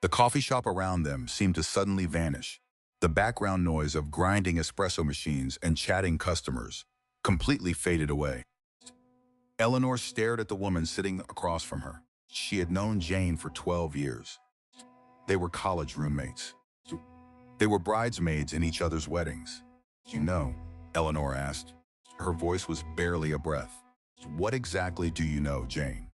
The coffee shop around them seemed to suddenly vanish. The background noise of grinding espresso machines and chatting customers completely faded away. Eleanor stared at the woman sitting across from her. She had known Jane for 12 years. They were college roommates. They were bridesmaids in each other's weddings. You know, Eleanor asked. Her voice was barely a breath. What exactly do you know, Jane?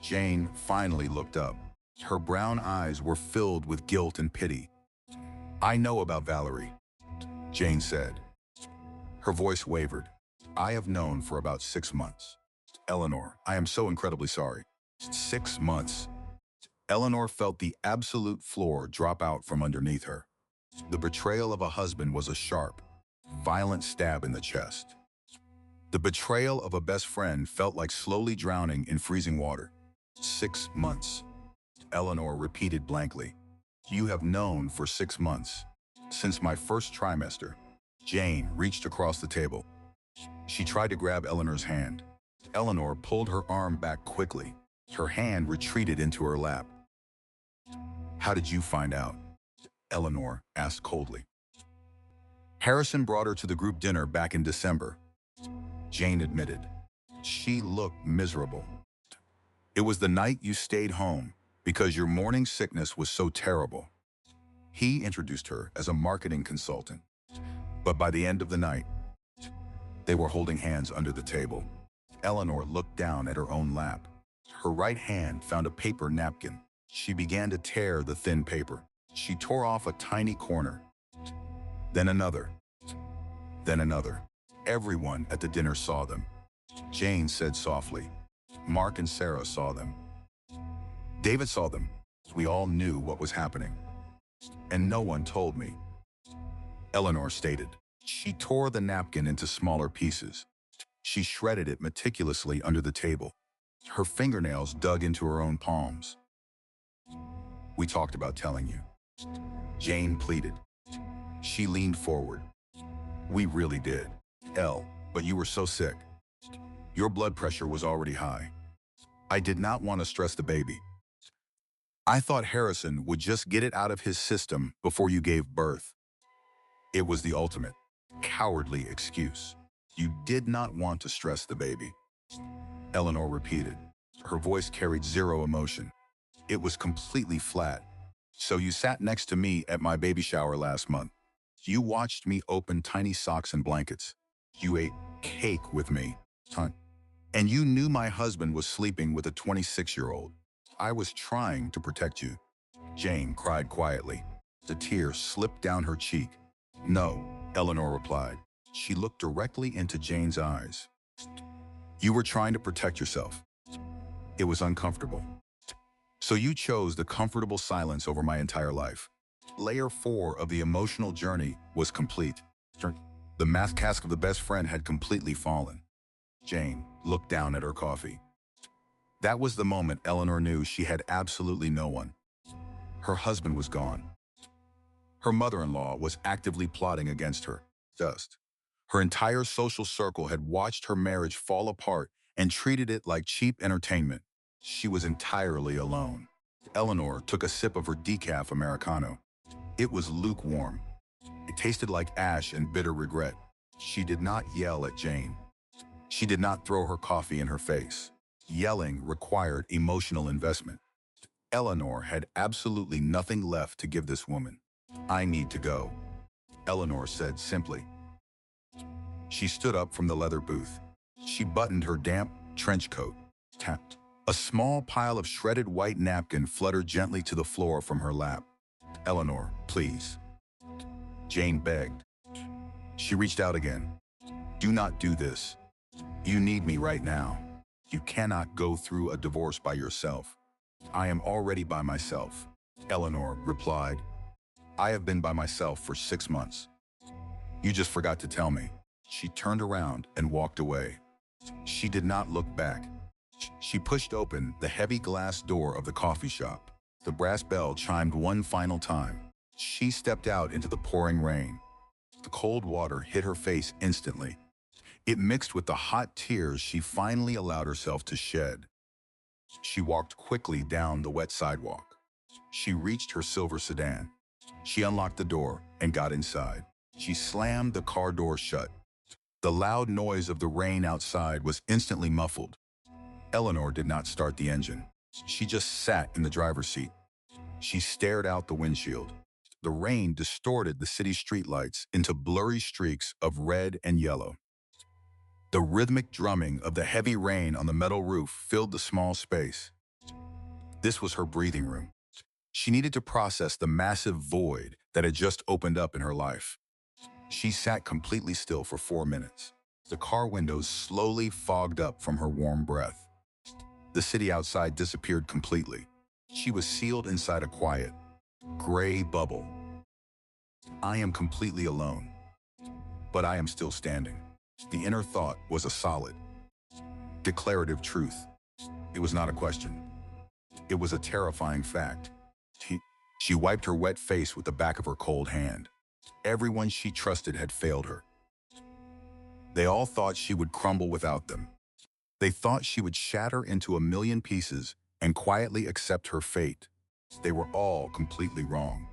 Jane finally looked up. Her brown eyes were filled with guilt and pity. I know about Valerie, Jane said. Her voice wavered. I have known for about 6 months. Eleanor, I am so incredibly sorry. 6 months. Eleanor felt the absolute floor drop out from underneath her. The betrayal of a husband was a sharp, violent stab in the chest. The betrayal of a best friend felt like slowly drowning in freezing water. 6 months. Eleanor repeated blankly. You have known for 6 months. Since my first trimester. Jane reached across the table. She tried to grab Eleanor's hand. Eleanor pulled her arm back quickly. Her hand retreated into her lap. How did you find out? Eleanor asked coldly. Harrison brought her to the group dinner back in December. Jane admitted. She looked miserable. It was the night you stayed home because your morning sickness was so terrible. He introduced her as a marketing consultant. But by the end of the night, they were holding hands under the table. Eleanor looked down at her own lap. Her right hand found a paper napkin. She began to tear the thin paper. She tore off a tiny corner. Then another. Then another. Everyone at the dinner saw them. Jane said softly. Mark and Sarah saw them. David saw them. We all knew what was happening. And no one told me. Eleanor stated. She tore the napkin into smaller pieces. She shredded it meticulously under the table. Her fingernails dug into her own palms. We talked about telling you. Jane pleaded. She leaned forward. We really did. But you were so sick. Your blood pressure was already high. I did not want to stress the baby. I thought Harrison would just get it out of his system before you gave birth. It was the ultimate cowardly excuse. You did not want to stress the baby. Eleanor repeated. Her voice carried zero emotion. It was completely flat. So you sat next to me at my baby shower last month. You watched me open tiny socks and blankets. You ate cake with me, huh? And you knew my husband was sleeping with a 26-year-old. I was trying to protect you. Jane cried quietly. The tear slipped down her cheek. No, Eleanor replied. She looked directly into Jane's eyes. You were trying to protect yourself. It was uncomfortable. So you chose the comfortable silence over my entire life. Layer 4 of the emotional journey was complete. The mask of the best friend had completely fallen. Jane looked down at her coffee. That was the moment Eleanor knew she had absolutely no one. Her husband was gone. Her mother-in-law was actively plotting against her. Just. Her entire social circle had watched her marriage fall apart and treated it like cheap entertainment. She was entirely alone. Eleanor took a sip of her decaf Americano. It was lukewarm. It tasted like ash and bitter regret. She did not yell at Jane. She did not throw her coffee in her face. Yelling required emotional investment. Eleanor had absolutely nothing left to give this woman. I need to go, Eleanor said simply. She stood up from the leather booth. She buttoned her damp trench coat. Tapped. A small pile of shredded white napkin fluttered gently to the floor from her lap. Eleanor, please. Jane begged. She reached out again. Do not do this. You need me right now. You cannot go through a divorce by yourself. I am already by myself, Eleanor replied. I have been by myself for 6 months. You just forgot to tell me. She turned around and walked away. She did not look back. She pushed open the heavy glass door of the coffee shop. The brass bell chimed one final time. She stepped out into the pouring rain. The cold water hit her face instantly. It mixed with the hot tears she finally allowed herself to shed. She walked quickly down the wet sidewalk. She reached her silver sedan. She unlocked the door and got inside. She slammed the car door shut. The loud noise of the rain outside was instantly muffled. Eleanor did not start the engine. She just sat in the driver's seat. She stared out the windshield. The rain distorted the city streetlights into blurry streaks of red and yellow. The rhythmic drumming of the heavy rain on the metal roof filled the small space. This was her breathing room. She needed to process the massive void that had just opened up in her life. She sat completely still for 4 minutes. The car windows slowly fogged up from her warm breath. The city outside disappeared completely. She was sealed inside a quiet, gray bubble. I am completely alone, but I am still standing. The inner thought was a solid, declarative truth. It was not a question. It was a terrifying fact. She wiped her wet face with the back of her cold hand. Everyone she trusted had failed her. They all thought she would crumble without them. They thought she would shatter into a million pieces and quietly accept her fate. They were all completely wrong.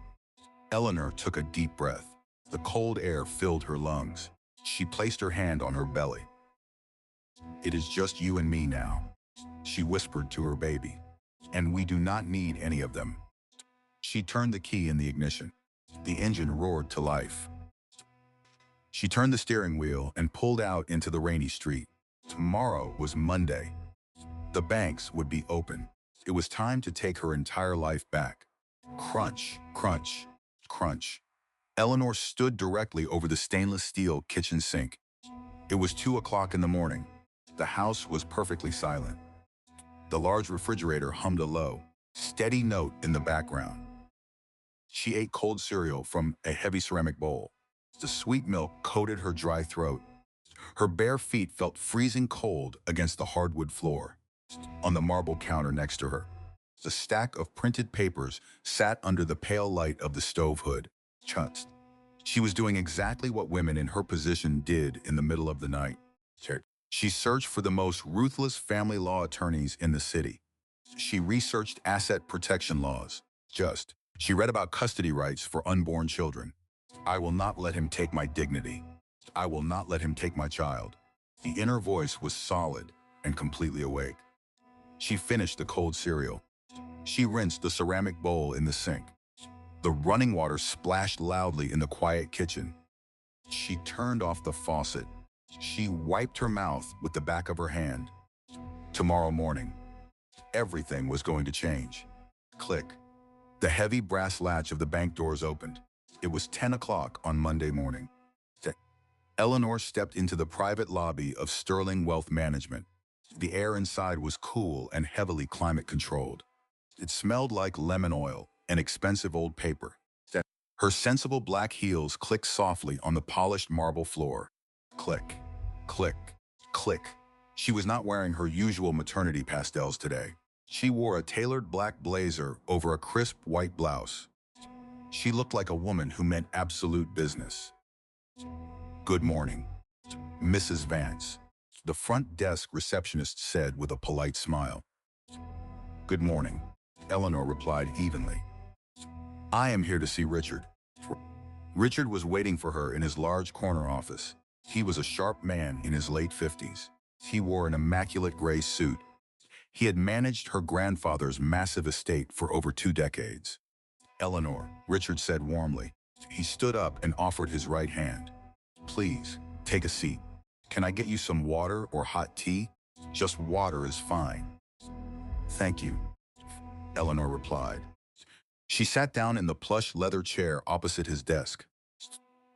Eleanor took a deep breath. The cold air filled her lungs. She placed her hand on her belly. It is just you and me now, she whispered to her baby. And we do not need any of them. She turned the key in the ignition. The engine roared to life. She turned the steering wheel and pulled out into the rainy street. Tomorrow was Monday. The banks would be open. It was time to take her entire life back. Crunch, crunch, crunch. Eleanor stood directly over the stainless steel kitchen sink. It was 2 o'clock in the morning. The house was perfectly silent. The large refrigerator hummed a low, steady note in the background. She ate cold cereal from a heavy ceramic bowl. The sweet milk coated her dry throat. Her bare feet felt freezing cold against the hardwood floor. On the marble counter next to her, the stack of printed papers sat under the pale light of the stove hood. Chutzed. She was doing exactly what women in her position did in the middle of the night. She searched for the most ruthless family law attorneys in the city. She researched asset protection laws. She read about custody rights for unborn children. I will not let him take my dignity. I will not let him take my child. The inner voice was solid and completely awake. She finished the cold cereal. She rinsed the ceramic bowl in the sink. The running water splashed loudly in the quiet kitchen. She turned off the faucet. She wiped her mouth with the back of her hand. Tomorrow morning, everything was going to change. Click. The heavy brass latch of the bank doors opened. It was 10 o'clock on Monday morning. Eleanor stepped into the private lobby of Sterling Wealth Management. The air inside was cool and heavily climate-controlled. It smelled like lemon oil and expensive old paper. Her sensible black heels clicked softly on the polished marble floor. Click, click, click. She was not wearing her usual maternity pastels today. She wore a tailored black blazer over a crisp white blouse. She looked like a woman who meant absolute business. "Good morning, Mrs. Vance," the front desk receptionist said with a polite smile. "Good morning," Eleanor replied evenly. "I am here to see Richard." Richard was waiting for her in his large corner office. He was a sharp man in his late 50s. He wore an immaculate gray suit. He had managed her grandfather's massive estate for over 2 decades. "Eleanor," Richard said warmly. He stood up and offered his right hand. "Please, take a seat. Can I get you some water or hot tea? Just water is fine." "Thank you," Eleanor replied. She sat down in the plush leather chair opposite his desk.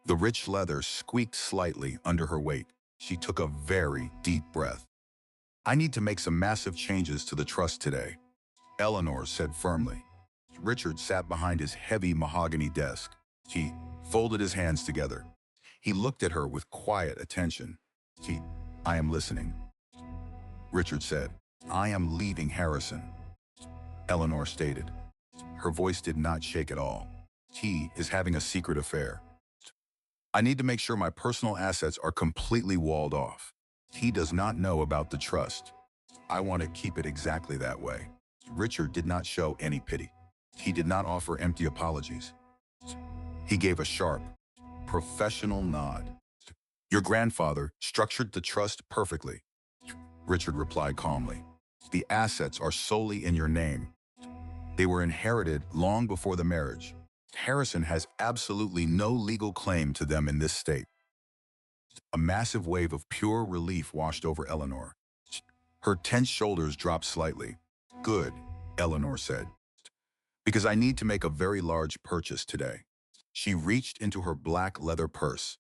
The rich leather squeaked slightly under her weight. She took a very deep breath. "I need to make some massive changes to the trust today," Eleanor said firmly. Richard sat behind his heavy mahogany desk. He folded his hands together. He looked at her with quiet attention. "I am listening," Richard said. "I am leaving Harrison," Eleanor stated. Her voice did not shake at all. "He is having a secret affair. I need to make sure my personal assets are completely walled off. He does not know about the trust. I want to keep it exactly that way." Richard did not show any pity. He did not offer empty apologies. He gave a sharp, professional nod. "Your grandfather structured the trust perfectly," Richard replied calmly. "The assets are solely in your name. They were inherited long before the marriage. Harrison has absolutely no legal claim to them in this state." A massive wave of pure relief washed over Eleanor. Her tense shoulders dropped slightly. "Good," Eleanor said, "because I need to make a very large purchase today." She reached into her black leather purse.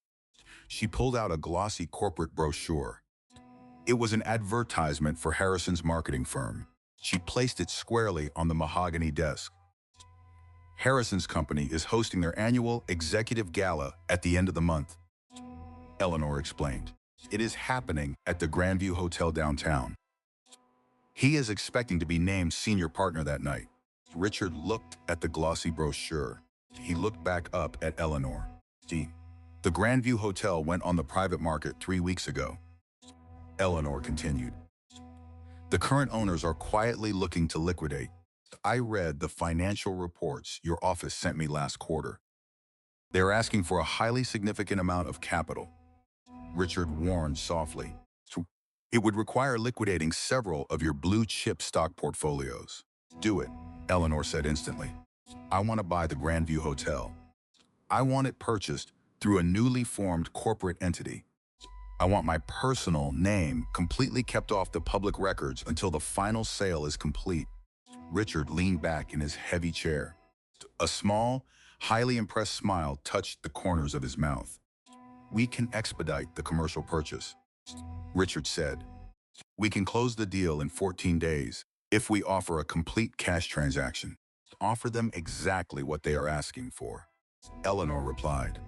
She pulled out a glossy corporate brochure. It was an advertisement for Harrison's marketing firm. She placed it squarely on the mahogany desk. "Harrison's company is hosting their annual executive gala at the end of the month," Eleanor explained. "It is happening at the Grandview Hotel downtown. He is expecting to be named senior partner that night." Richard looked at the glossy brochure. He looked back up at Eleanor. The Grandview Hotel went on the private market 3 weeks ago," Eleanor continued. "The current owners are quietly looking to liquidate. I read the financial reports your office sent me last quarter. They're asking for a highly significant amount of capital," Richard warned softly. "It would require liquidating several of your blue-chip stock portfolios." "Do it," Eleanor said instantly. "I want to buy the Grandview Hotel. I want it purchased through a newly formed corporate entity. I want my personal name completely kept off the public records until the final sale is complete." Richard leaned back in his heavy chair. A small, highly impressed smile touched the corners of his mouth. "We can expedite the commercial purchase," Richard said. "We can close the deal in 14 days if we offer a complete cash transaction. Offer them exactly what they are asking for," Eleanor replied.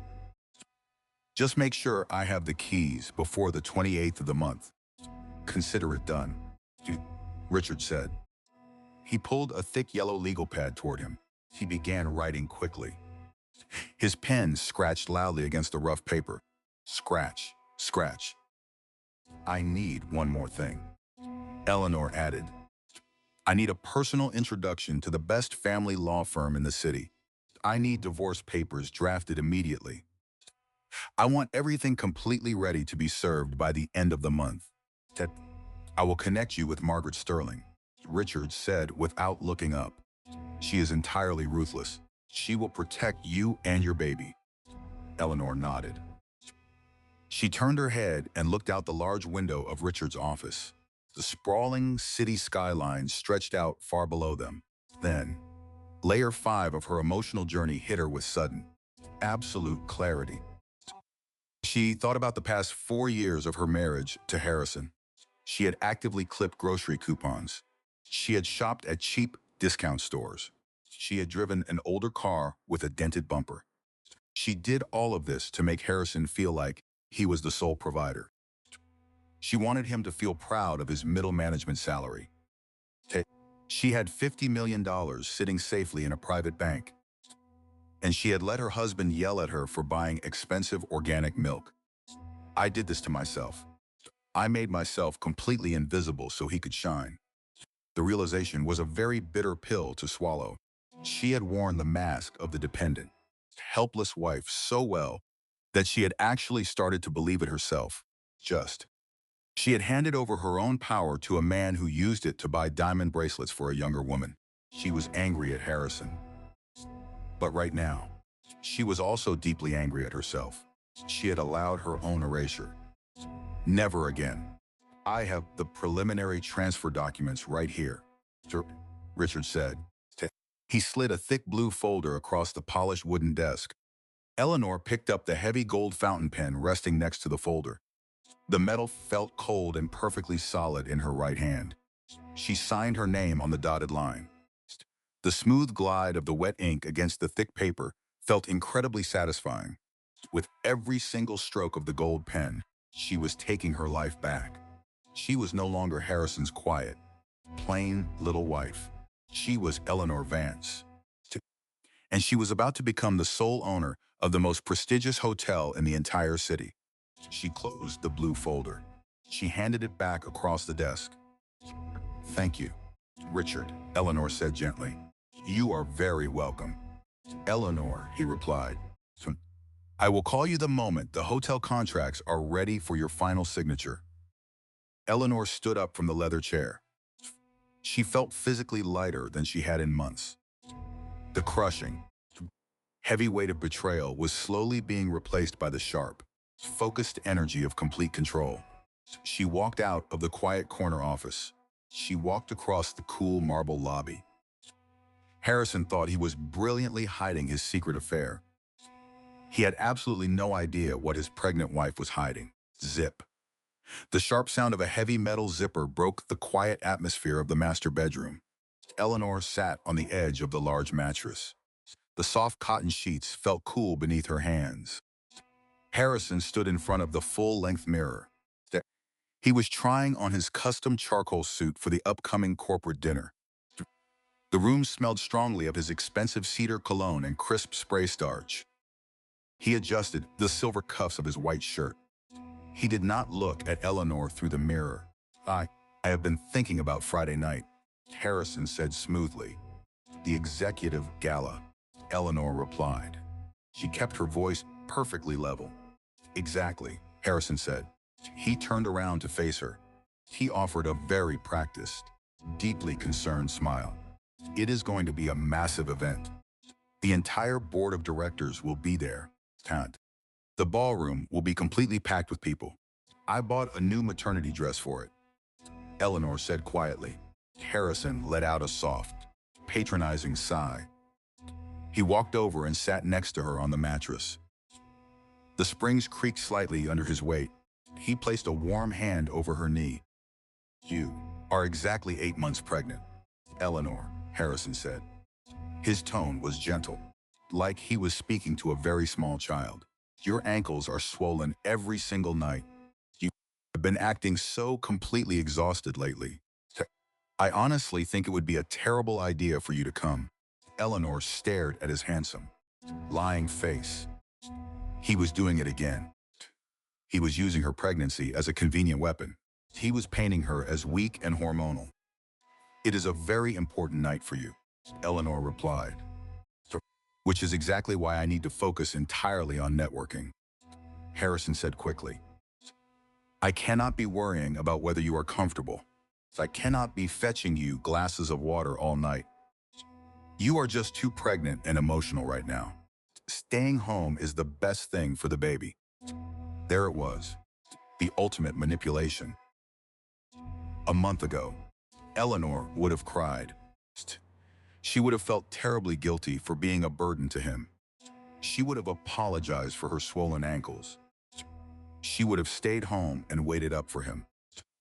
"Just make sure I have the keys before the 28th of the month. Consider it done," Richard said. He pulled a thick yellow legal pad toward him. He began writing quickly. His pen scratched loudly against the rough paper. Scratch, scratch. "I need one more thing," Eleanor added. "I need a personal introduction to the best family law firm in the city. I need divorce papers drafted immediately. I want everything completely ready to be served by the end of the month. I will connect you with Margaret Sterling," Richard said without looking up. "She is entirely ruthless. She will protect you and your baby." Eleanor nodded. She turned her head and looked out the large window of Richard's office. The sprawling city skyline stretched out far below them. Then, layer 5 of her emotional journey hit her with sudden, absolute clarity. She thought about the past 4 years of her marriage to Harrison. She had actively clipped grocery coupons. She had shopped at cheap discount stores. She had driven an older car with a dented bumper. She did all of this to make Harrison feel like he was the sole provider. She wanted him to feel proud of his middle management salary. She had $50 million sitting safely in a private bank. And she had let her husband yell at her for buying expensive organic milk. I did this to myself. I made myself completely invisible so he could shine. The realization was a very bitter pill to swallow. She had worn the mask of the dependent, helpless wife so well that she had actually started to believe it herself. She had handed over her own power to a man who used it to buy diamond bracelets for a younger woman. She was angry at Harrison. But right now, she was also deeply angry at herself. She had allowed her own erasure. Never again. I have the preliminary transfer documents right here, Richard said. He slid a thick blue folder across the polished wooden desk. Eleanor picked up the heavy gold fountain pen resting next to the folder. The metal felt cold and perfectly solid in her right hand. She signed her name on the dotted line. The smooth glide of the wet ink against the thick paper felt incredibly satisfying. With every single stroke of the gold pen, she was taking her life back. She was no longer Harrison's quiet, plain little wife. She was Eleanor Vance. And she was about to become the sole owner of the most prestigious hotel in the entire city. She closed the blue folder. She handed it back across the desk. Thank you, Richard, Eleanor said gently. You are very welcome. Eleanor, he replied. I will call you the moment the hotel contracts are ready for your final signature. Eleanor stood up from the leather chair. She felt physically lighter than she had in months. The crushing, heavy weight of betrayal was slowly being replaced by the sharp, focused energy of complete control. She walked out of the quiet corner office. She walked across the cool marble lobby. Harrison thought he was brilliantly hiding his secret affair. He had absolutely no idea what his pregnant wife was hiding. Zip. The sharp sound of a heavy metal zipper broke the quiet atmosphere of the master bedroom. Eleanor sat on the edge of the large mattress. The soft cotton sheets felt cool beneath her hands. Harrison stood in front of the full-length mirror. He was trying on his custom charcoal suit for the upcoming corporate dinner. The room smelled strongly of his expensive cedar cologne and crisp spray starch. He adjusted the silver cuffs of his white shirt. He did not look at Eleanor through the mirror. I have been thinking about Friday night, Harrison said smoothly. The executive gala, Eleanor replied. She kept her voice perfectly level. Exactly, Harrison said. He turned around to face her. He offered a very practiced, deeply concerned smile. It is going to be a massive event. The entire board of directors will be there. The ballroom will be completely packed with people. I bought a new maternity dress for it, Eleanor said quietly. Harrison let out a soft, patronizing sigh. He walked over and sat next to her on the mattress. The springs creaked slightly under his weight. He placed a warm hand over her knee. You are exactly 8 months pregnant, Eleanor, Harrison said. His tone was gentle, like he was speaking to a very small child. Your ankles are swollen every single night. You have been acting so completely exhausted lately. I honestly think it would be a terrible idea for you to come. Eleanor stared at his handsome, lying face. He was doing it again. He was using her pregnancy as a convenient weapon. He was painting her as weak and hormonal. It is a very important night for you, Eleanor replied. Which is exactly why I need to focus entirely on networking, Harrison said quickly. I cannot be worrying about whether you are comfortable. I cannot be fetching you glasses of water all night. You are just too pregnant and emotional right now. Staying home is the best thing for the baby. There it was, the ultimate manipulation. A month ago, Eleanor would have cried. She would have felt terribly guilty for being a burden to him. She would have apologized for her swollen ankles. She would have stayed home and waited up for him.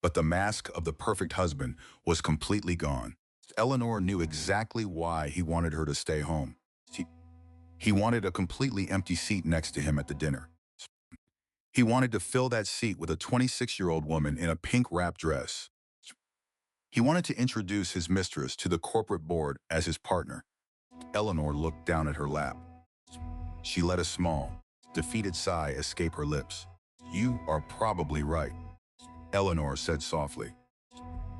But the mask of the perfect husband was completely gone. Eleanor knew exactly why he wanted her to stay home. He, he wanted a completely empty seat next to him at the dinner. He wanted to fill that seat with a 26-year-old woman in a pink wrap dress. He wanted to introduce his mistress to the corporate board as his partner. Eleanor looked down at her lap. She let a small, defeated sigh escape her lips. "You are probably right," Eleanor said softly.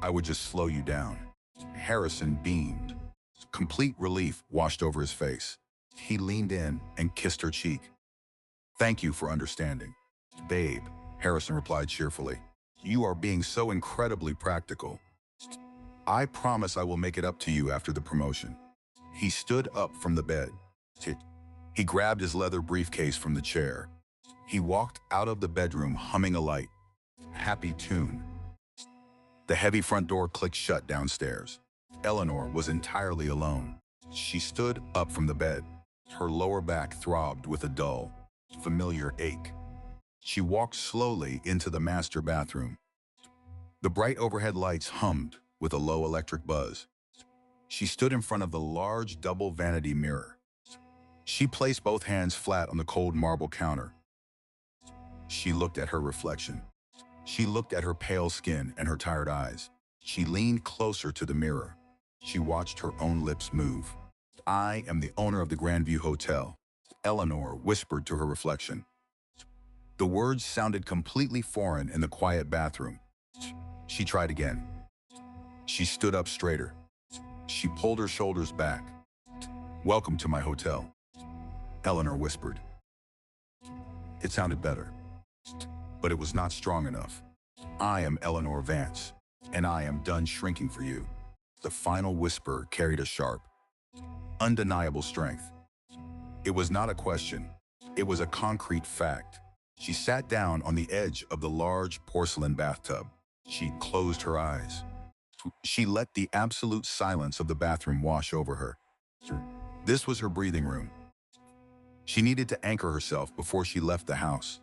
"I would just slow you down." Harrison beamed. Complete relief washed over his face. He leaned in and kissed her cheek. "Thank you for understanding." "Babe," Harrison replied cheerfully. "You are being so incredibly practical. I promise I will make it up to you after the promotion." He stood up from the bed. He grabbed his leather briefcase from the chair. He walked out of the bedroom humming a light, happy tune. The heavy front door clicked shut downstairs. Eleanor was entirely alone. She stood up from the bed. Her lower back throbbed with a dull, familiar ache. She walked slowly into the master bathroom. The bright overhead lights hummed with a low electric buzz. She stood in front of the large double vanity mirror. She placed both hands flat on the cold marble counter. She looked at her reflection. She looked at her pale skin and her tired eyes. She leaned closer to the mirror. She watched her own lips move. "I am the owner of the Grandview Hotel," Eleanor whispered to her reflection. The words sounded completely foreign in the quiet bathroom. She tried again. She stood up straighter. She pulled her shoulders back. "Welcome to my hotel," Eleanor whispered. It sounded better, but it was not strong enough. "I am Eleanor Vance, and I am done shrinking for you." The final whisper carried a sharp, undeniable strength. It was not a question. It was a concrete fact. She sat down on the edge of the large porcelain bathtub. She closed her eyes. She let the absolute silence of the bathroom wash over her. This was her breathing room. She needed to anchor herself before she left the house.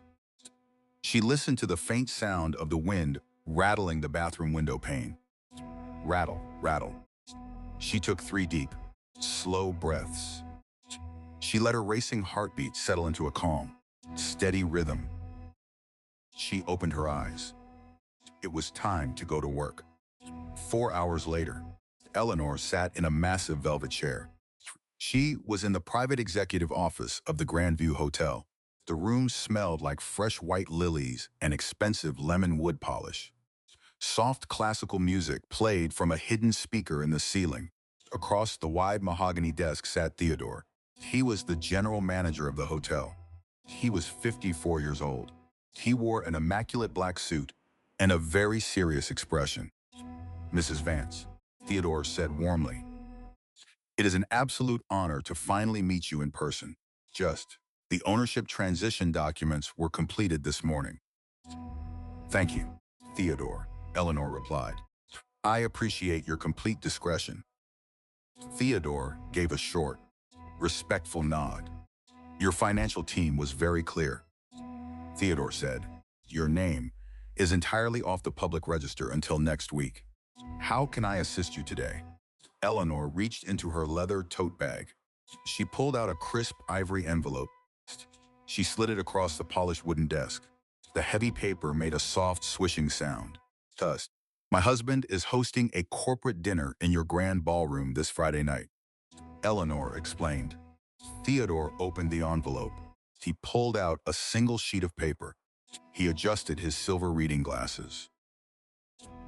She listened to the faint sound of the wind rattling the bathroom window pane. Rattle, rattle. She took 3 deep, slow breaths. She let her racing heartbeat settle into a calm, steady rhythm. She opened her eyes. It was time to go to work. 4 hours later, Eleanor sat in a massive velvet chair. She was in the private executive office of the Grandview Hotel. The room smelled like fresh white lilies and expensive lemon wood polish. Soft classical music played from a hidden speaker in the ceiling. Across the wide mahogany desk sat Theodore. He was the general manager of the hotel. He was 54 years old. He wore an immaculate black suit and a very serious expression. "Mrs. Vance," Theodore said warmly, "it is an absolute honor to finally meet you in person. The ownership transition documents were completed this morning." "Thank you, Theodore," Eleanor replied. "I appreciate your complete discretion." Theodore gave a short, respectful nod. "Your financial team was very clear," Theodore said. "Your name is entirely off the public register until next week. How can I assist you today?" Eleanor reached into her leather tote bag. She pulled out a crisp ivory envelope. She slid it across the polished wooden desk. The heavy paper made a soft swishing sound. "Thus, my husband is hosting a corporate dinner in your grand ballroom this Friday night," Eleanor explained. Theodore opened the envelope. He pulled out a single sheet of paper. He adjusted his silver reading glasses.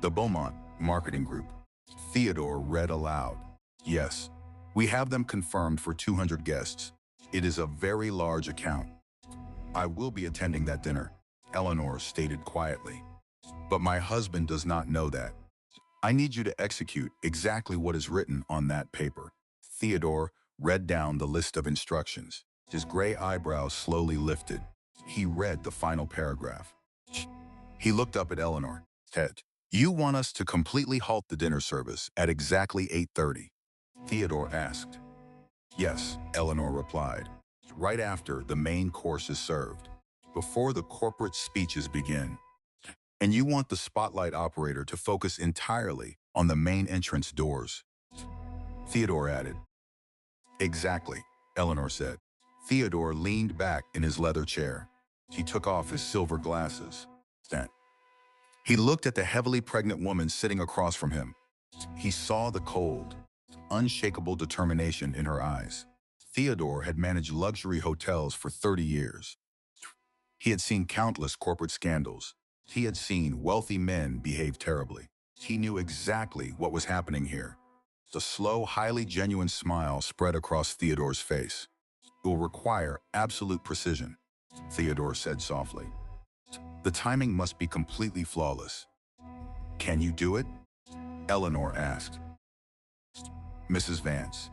"The Beaumont Marketing Group," Theodore read aloud. "Yes, we have them confirmed for 200 guests. It is a very large account." "I will be attending that dinner," Eleanor stated quietly. "But my husband does not know that. I need you to execute exactly what is written on that paper." Theodore read down the list of instructions. His gray eyebrows slowly lifted. He read the final paragraph. He looked up at Eleanor. Ted, you want us to completely halt the dinner service at exactly 8:30? Theodore asked. Yes, Eleanor replied. Right after the main course is served, before the corporate speeches begin. And you want the spotlight operator to focus entirely on the main entrance doors. Theodore added. Exactly, Eleanor said. Theodore leaned back in his leather chair. He took off his silver glasses. Then he looked at the heavily pregnant woman sitting across from him. He saw the cold, unshakable determination in her eyes. Theodore had managed luxury hotels for 30 years. He had seen countless corporate scandals. He had seen wealthy men behave terribly. He knew exactly what was happening here. The slow, highly genuine smile spread across Theodore's face. It will require absolute precision, Theodore said softly. The timing must be completely flawless. Can you do it? Eleanor asked. Mrs. Vance.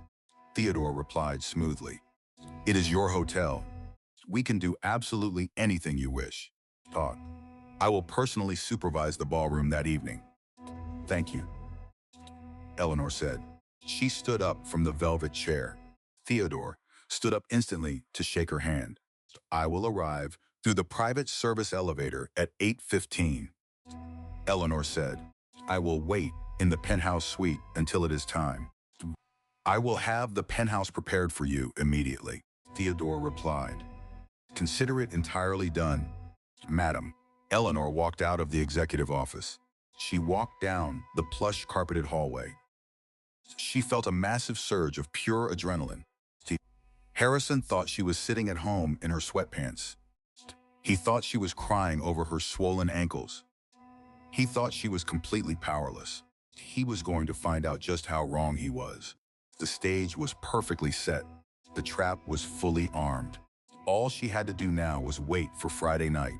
Theodore replied smoothly. It is your hotel. We can do absolutely anything you wish. Talk. I will personally supervise the ballroom that evening. Thank you, Eleanor said. She stood up from the velvet chair. Theodore stood up instantly to shake her hand. I will arrive through the private service elevator at 8:15. Eleanor said. I will wait in the penthouse suite until it is time. I will have the penthouse prepared for you immediately, Theodore replied. Consider it entirely done, madam. Eleanor walked out of the executive office. She walked down the plush carpeted hallway. She felt a massive surge of pure adrenaline. Harrison thought she was sitting at home in her sweatpants. He thought she was crying over her swollen ankles. He thought she was completely powerless. He was going to find out just how wrong he was. The stage was perfectly set. The trap was fully armed. All she had to do now was wait for Friday night.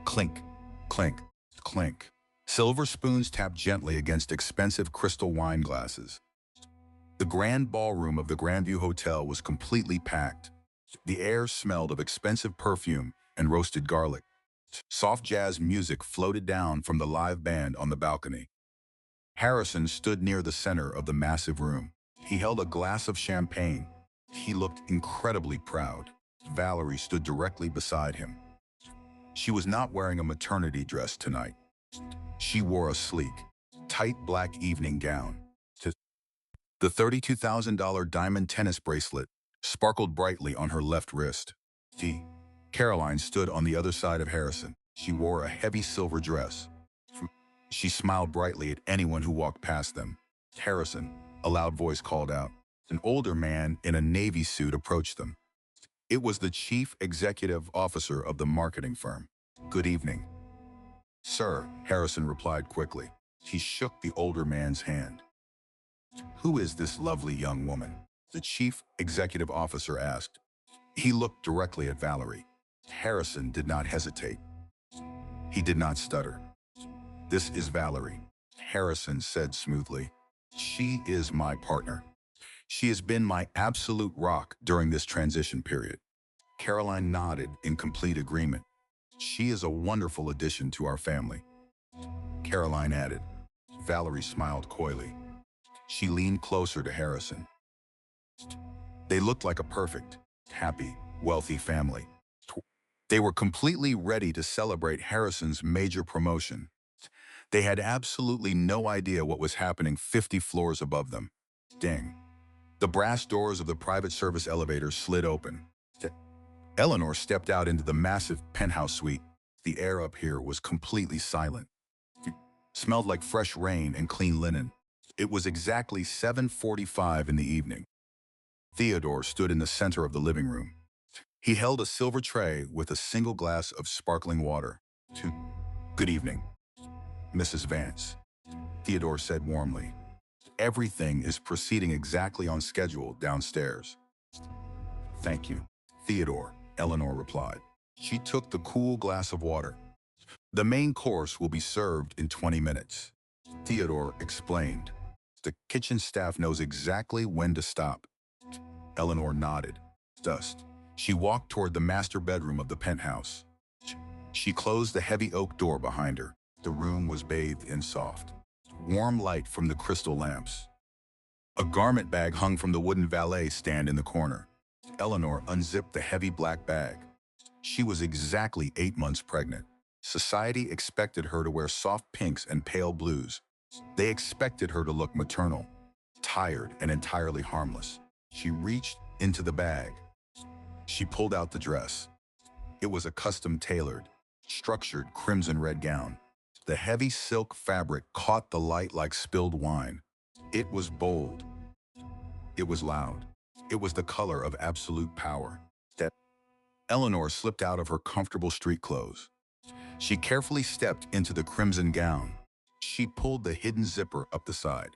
Clink, clink, clink. Silver spoons tapped gently against expensive crystal wine glasses. The grand ballroom of the Grandview Hotel was completely packed. The air smelled of expensive perfume and roasted garlic. Soft jazz music floated down from the live band on the balcony. Harrison stood near the center of the massive room. He held a glass of champagne. He looked incredibly proud. Valerie stood directly beside him. She was not wearing a maternity dress tonight. She wore a sleek, tight black evening gown. The $32,000 diamond tennis bracelet sparkled brightly on her left wrist. Caroline stood on the other side of Harrison. She wore a heavy silver dress. She smiled brightly at anyone who walked past them. Harrison, a loud voice called out. An older man in a navy suit approached them. It was the chief executive officer of the marketing firm. Good evening. Sir, Harrison replied quickly. He shook the older man's hand. Who is this lovely young woman? The chief executive officer asked. He looked directly at Valerie. Harrison did not hesitate. He did not stutter. This is Valerie, Harrison said smoothly. She is my partner. She has been my absolute rock during this transition period. Caroline nodded in complete agreement. She is a wonderful addition to our family, Caroline added. Valerie smiled coyly. She leaned closer to Harrison. They looked like a perfect, happy, wealthy family. They were completely ready to celebrate Harrison's major promotion. They had absolutely no idea what was happening 50 floors above them. Ding. The brass doors of the private service elevator slid open. Eleanor stepped out into the massive penthouse suite. The air up here was completely silent. It smelled like fresh rain and clean linen. It was exactly 7:45 in the evening. Theodore stood in the center of the living room. He held a silver tray with a single glass of sparkling water. Good evening, Mrs. Vance, Theodore said warmly. Everything is proceeding exactly on schedule downstairs. Thank you, Theodore, Eleanor replied. She took the cool glass of water. The main course will be served in 20 minutes, Theodore explained. The kitchen staff knows exactly when to stop. Eleanor nodded. Dust. She walked toward the master bedroom of the penthouse. She closed the heavy oak door behind her. The room was bathed in soft, warm light from the crystal lamps. A garment bag hung from the wooden valet stand in the corner. Eleanor unzipped the heavy black bag. She was exactly 8 months pregnant. Society expected her to wear soft pinks and pale blues. They expected her to look maternal, tired, and entirely harmless. She reached into the bag. She pulled out the dress. It was a custom-tailored, structured crimson-red gown. The heavy silk fabric caught the light like spilled wine. It was bold. It was loud. It was the color of absolute power. That Eleanor slipped out of her comfortable street clothes. She carefully stepped into the crimson gown. She pulled the hidden zipper up the side.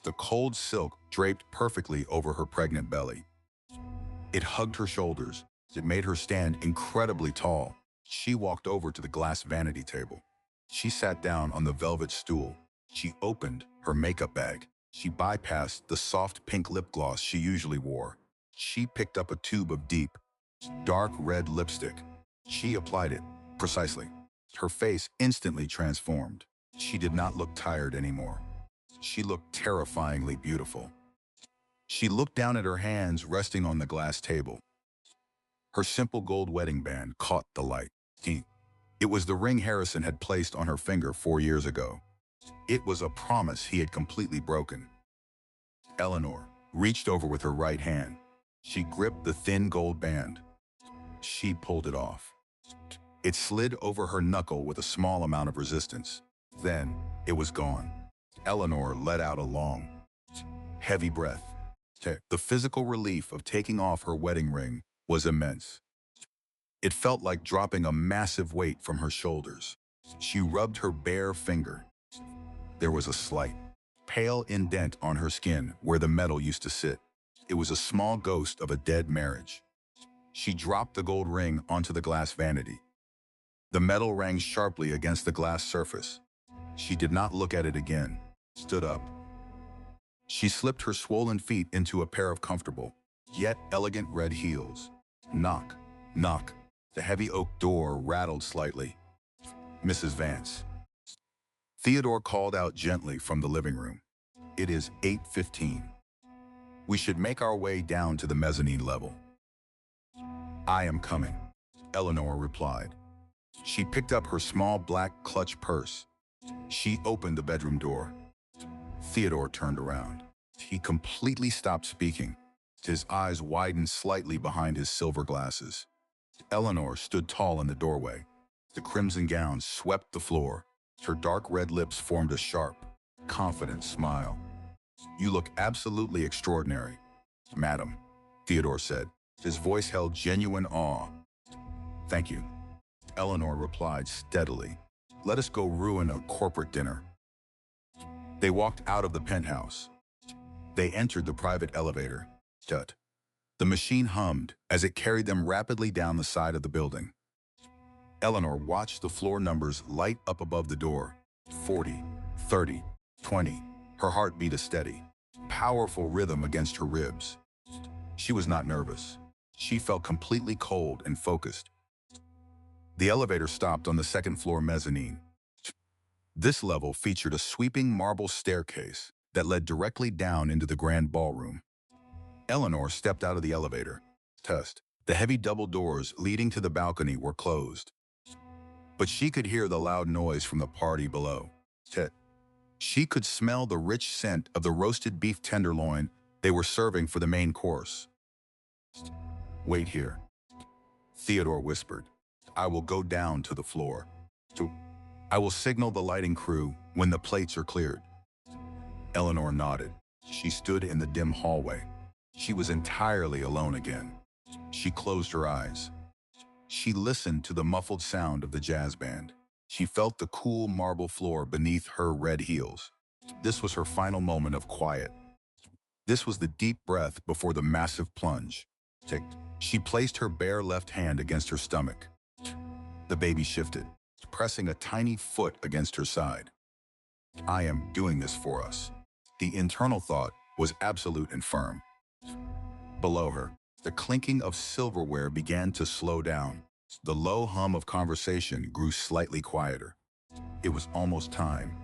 The cold silk draped perfectly over her pregnant belly. It hugged her shoulders. It made her stand incredibly tall. She walked over to the glass vanity table. She sat down on the velvet stool. She opened her makeup bag. She bypassed the soft pink lip gloss she usually wore. She picked up a tube of deep, dark red lipstick. She applied it precisely. Her face instantly transformed. She did not look tired anymore. She looked terrifyingly beautiful. She looked down at her hands resting on the glass table. Her simple gold wedding band caught the light. It was the ring Harrison had placed on her finger 4 years ago. It was a promise he had completely broken. Eleanor reached over with her right hand. She gripped the thin gold band. She pulled it off. It slid over her knuckle with a small amount of resistance. Then, it was gone. Eleanor let out a long, heavy breath. The physical relief of taking off her wedding ring was immense. It felt like dropping a massive weight from her shoulders. She rubbed her bare finger. There was a slight, pale indent on her skin where the metal used to sit. It was a small ghost of a dead marriage. She dropped the gold ring onto the glass vanity. The metal rang sharply against the glass surface. She did not look at it again. Stood up. She slipped her swollen feet into a pair of comfortable, yet elegant red heels. Knock, knock. The heavy oak door rattled slightly. Mrs. Vance. Theodore called out gently from the living room. It is 8:15. We should make our way down to the mezzanine level. I am coming, Eleanor replied. She picked up her small black clutch purse. She opened the bedroom door. Theodore turned around. He completely stopped speaking. His eyes widened slightly behind his silver glasses. Eleanor stood tall in the doorway. The crimson gown swept the floor. Her dark red lips formed a sharp, confident smile. You look absolutely extraordinary, madam, Theodore said. His voice held genuine awe. Thank you, Eleanor replied steadily. Let us go ruin a corporate dinner. They walked out of the penthouse. They entered the private elevator. Tut. The machine hummed as it carried them rapidly down the side of the building. Eleanor watched the floor numbers light up above the door. 40, 30, 20. Her heart beat a steady, powerful rhythm against her ribs. She was not nervous. She felt completely cold and focused. The elevator stopped on the second-floor mezzanine. This level featured a sweeping marble staircase that led directly down into the grand ballroom. Eleanor stepped out of the elevator. Test. The heavy double doors leading to the balcony were closed. But she could hear the loud noise from the party below. She could smell the rich scent of the roasted beef tenderloin they were serving for the main course. Wait here, Theodore whispered. I will go down to the floor. I will signal the lighting crew when the plates are cleared. Eleanor nodded. She stood in the dim hallway. She was entirely alone again. She closed her eyes. She listened to the muffled sound of the jazz band. She felt the cool marble floor beneath her red heels. This was her final moment of quiet. This was the deep breath before the massive plunge. Ticked. She placed her bare left hand against her stomach. The baby shifted, pressing a tiny foot against her side. I am doing this for us. The internal thought was absolute and firm. Below her, the clinking of silverware began to slow down. The low hum of conversation grew slightly quieter. It was almost time.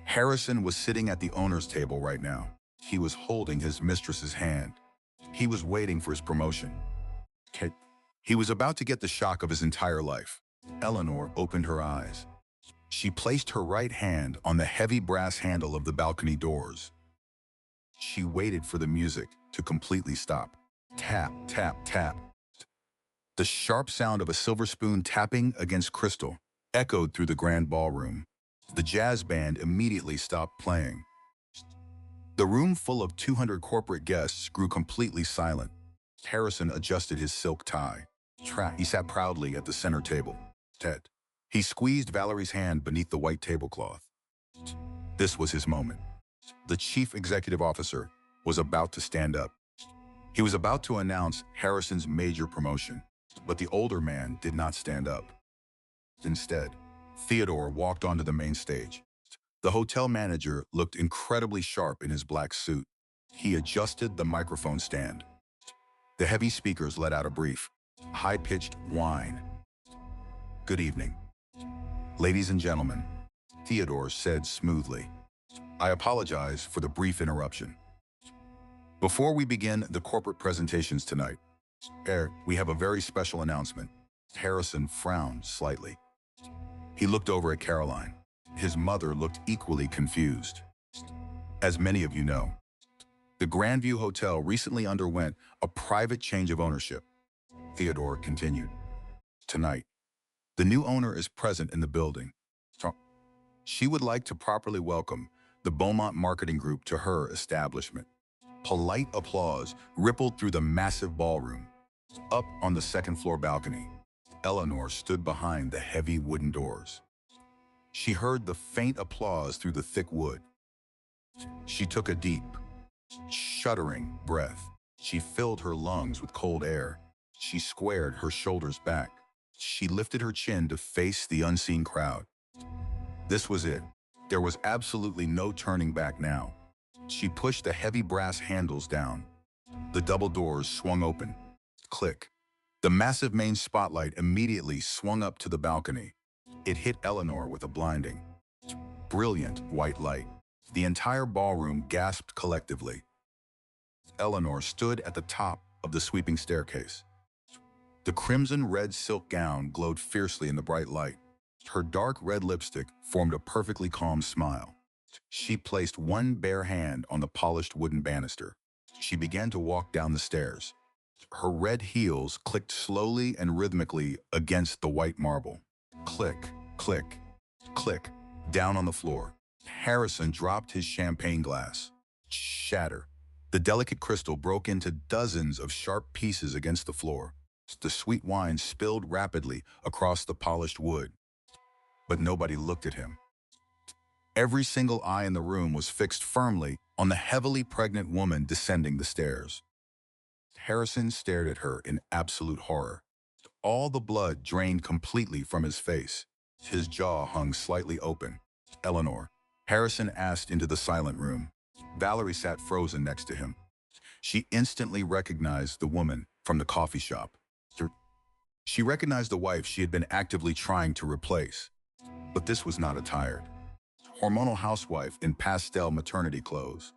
Harrison was sitting at the owner's table right now. He was holding his mistress's hand. He was waiting for his promotion. He was about to get the shock of his entire life. Eleanor opened her eyes. She placed her right hand on the heavy brass handle of the balcony doors. She waited for the music to completely stop. Tap, tap, tap. The sharp sound of a silver spoon tapping against crystal echoed through the grand ballroom. The jazz band immediately stopped playing. The room full of 200 corporate guests grew completely silent. Harrison adjusted his silk tie. He sat proudly at the center table. Ted. He squeezed Valerie's hand beneath the white tablecloth. This was his moment. The chief executive officer was about to stand up. He was about to announce Harrison's major promotion, but the older man did not stand up. Instead, Theodore walked onto the main stage. The hotel manager looked incredibly sharp in his black suit. He adjusted the microphone stand. The heavy speakers let out a brief, high-pitched whine. "Good evening. Ladies and gentlemen," Theodore said smoothly. "I apologize for the brief interruption. Before we begin the corporate presentations tonight, we have a very special announcement." Harrison frowned slightly. He looked over at Caroline. His mother looked equally confused. As many of you know, the Grandview Hotel recently underwent a private change of ownership. Theodore continued. "Tonight, the new owner is present in the building. She would like to properly welcome the Beaumont Marketing Group to her establishment." Polite applause rippled through the massive ballroom. Up on the second-floor balcony, Eleanor stood behind the heavy wooden doors. She heard the faint applause through the thick wood. She took a deep, shuddering breath. She filled her lungs with cold air. She squared her shoulders back. She lifted her chin to face the unseen crowd. This was it. There was absolutely no turning back now. She pushed the heavy brass handles down. The double doors swung open. Click. The massive main spotlight immediately swung up to the balcony. It hit Eleanor with a blinding, brilliant white light. The entire ballroom gasped collectively. Eleanor stood at the top of the sweeping staircase. The crimson-red silk gown glowed fiercely in the bright light. Her dark red lipstick formed a perfectly calm smile. She placed one bare hand on the polished wooden banister. She began to walk down the stairs. Her red heels clicked slowly and rhythmically against the white marble. Click, click, click, down on the floor. Harrison dropped his champagne glass. Shatter. The delicate crystal broke into dozens of sharp pieces against the floor. The sweet wine spilled rapidly across the polished wood. But nobody looked at him. Every single eye in the room was fixed firmly on the heavily pregnant woman descending the stairs. Harrison stared at her in absolute horror. All the blood drained completely from his face. His jaw hung slightly open. "Eleanor," Harrison asked into the silent room. Valerie sat frozen next to him. She instantly recognized the woman from the coffee shop. She recognized the wife she had been actively trying to replace. But this was not a tired, hormonal housewife in pastel maternity clothes.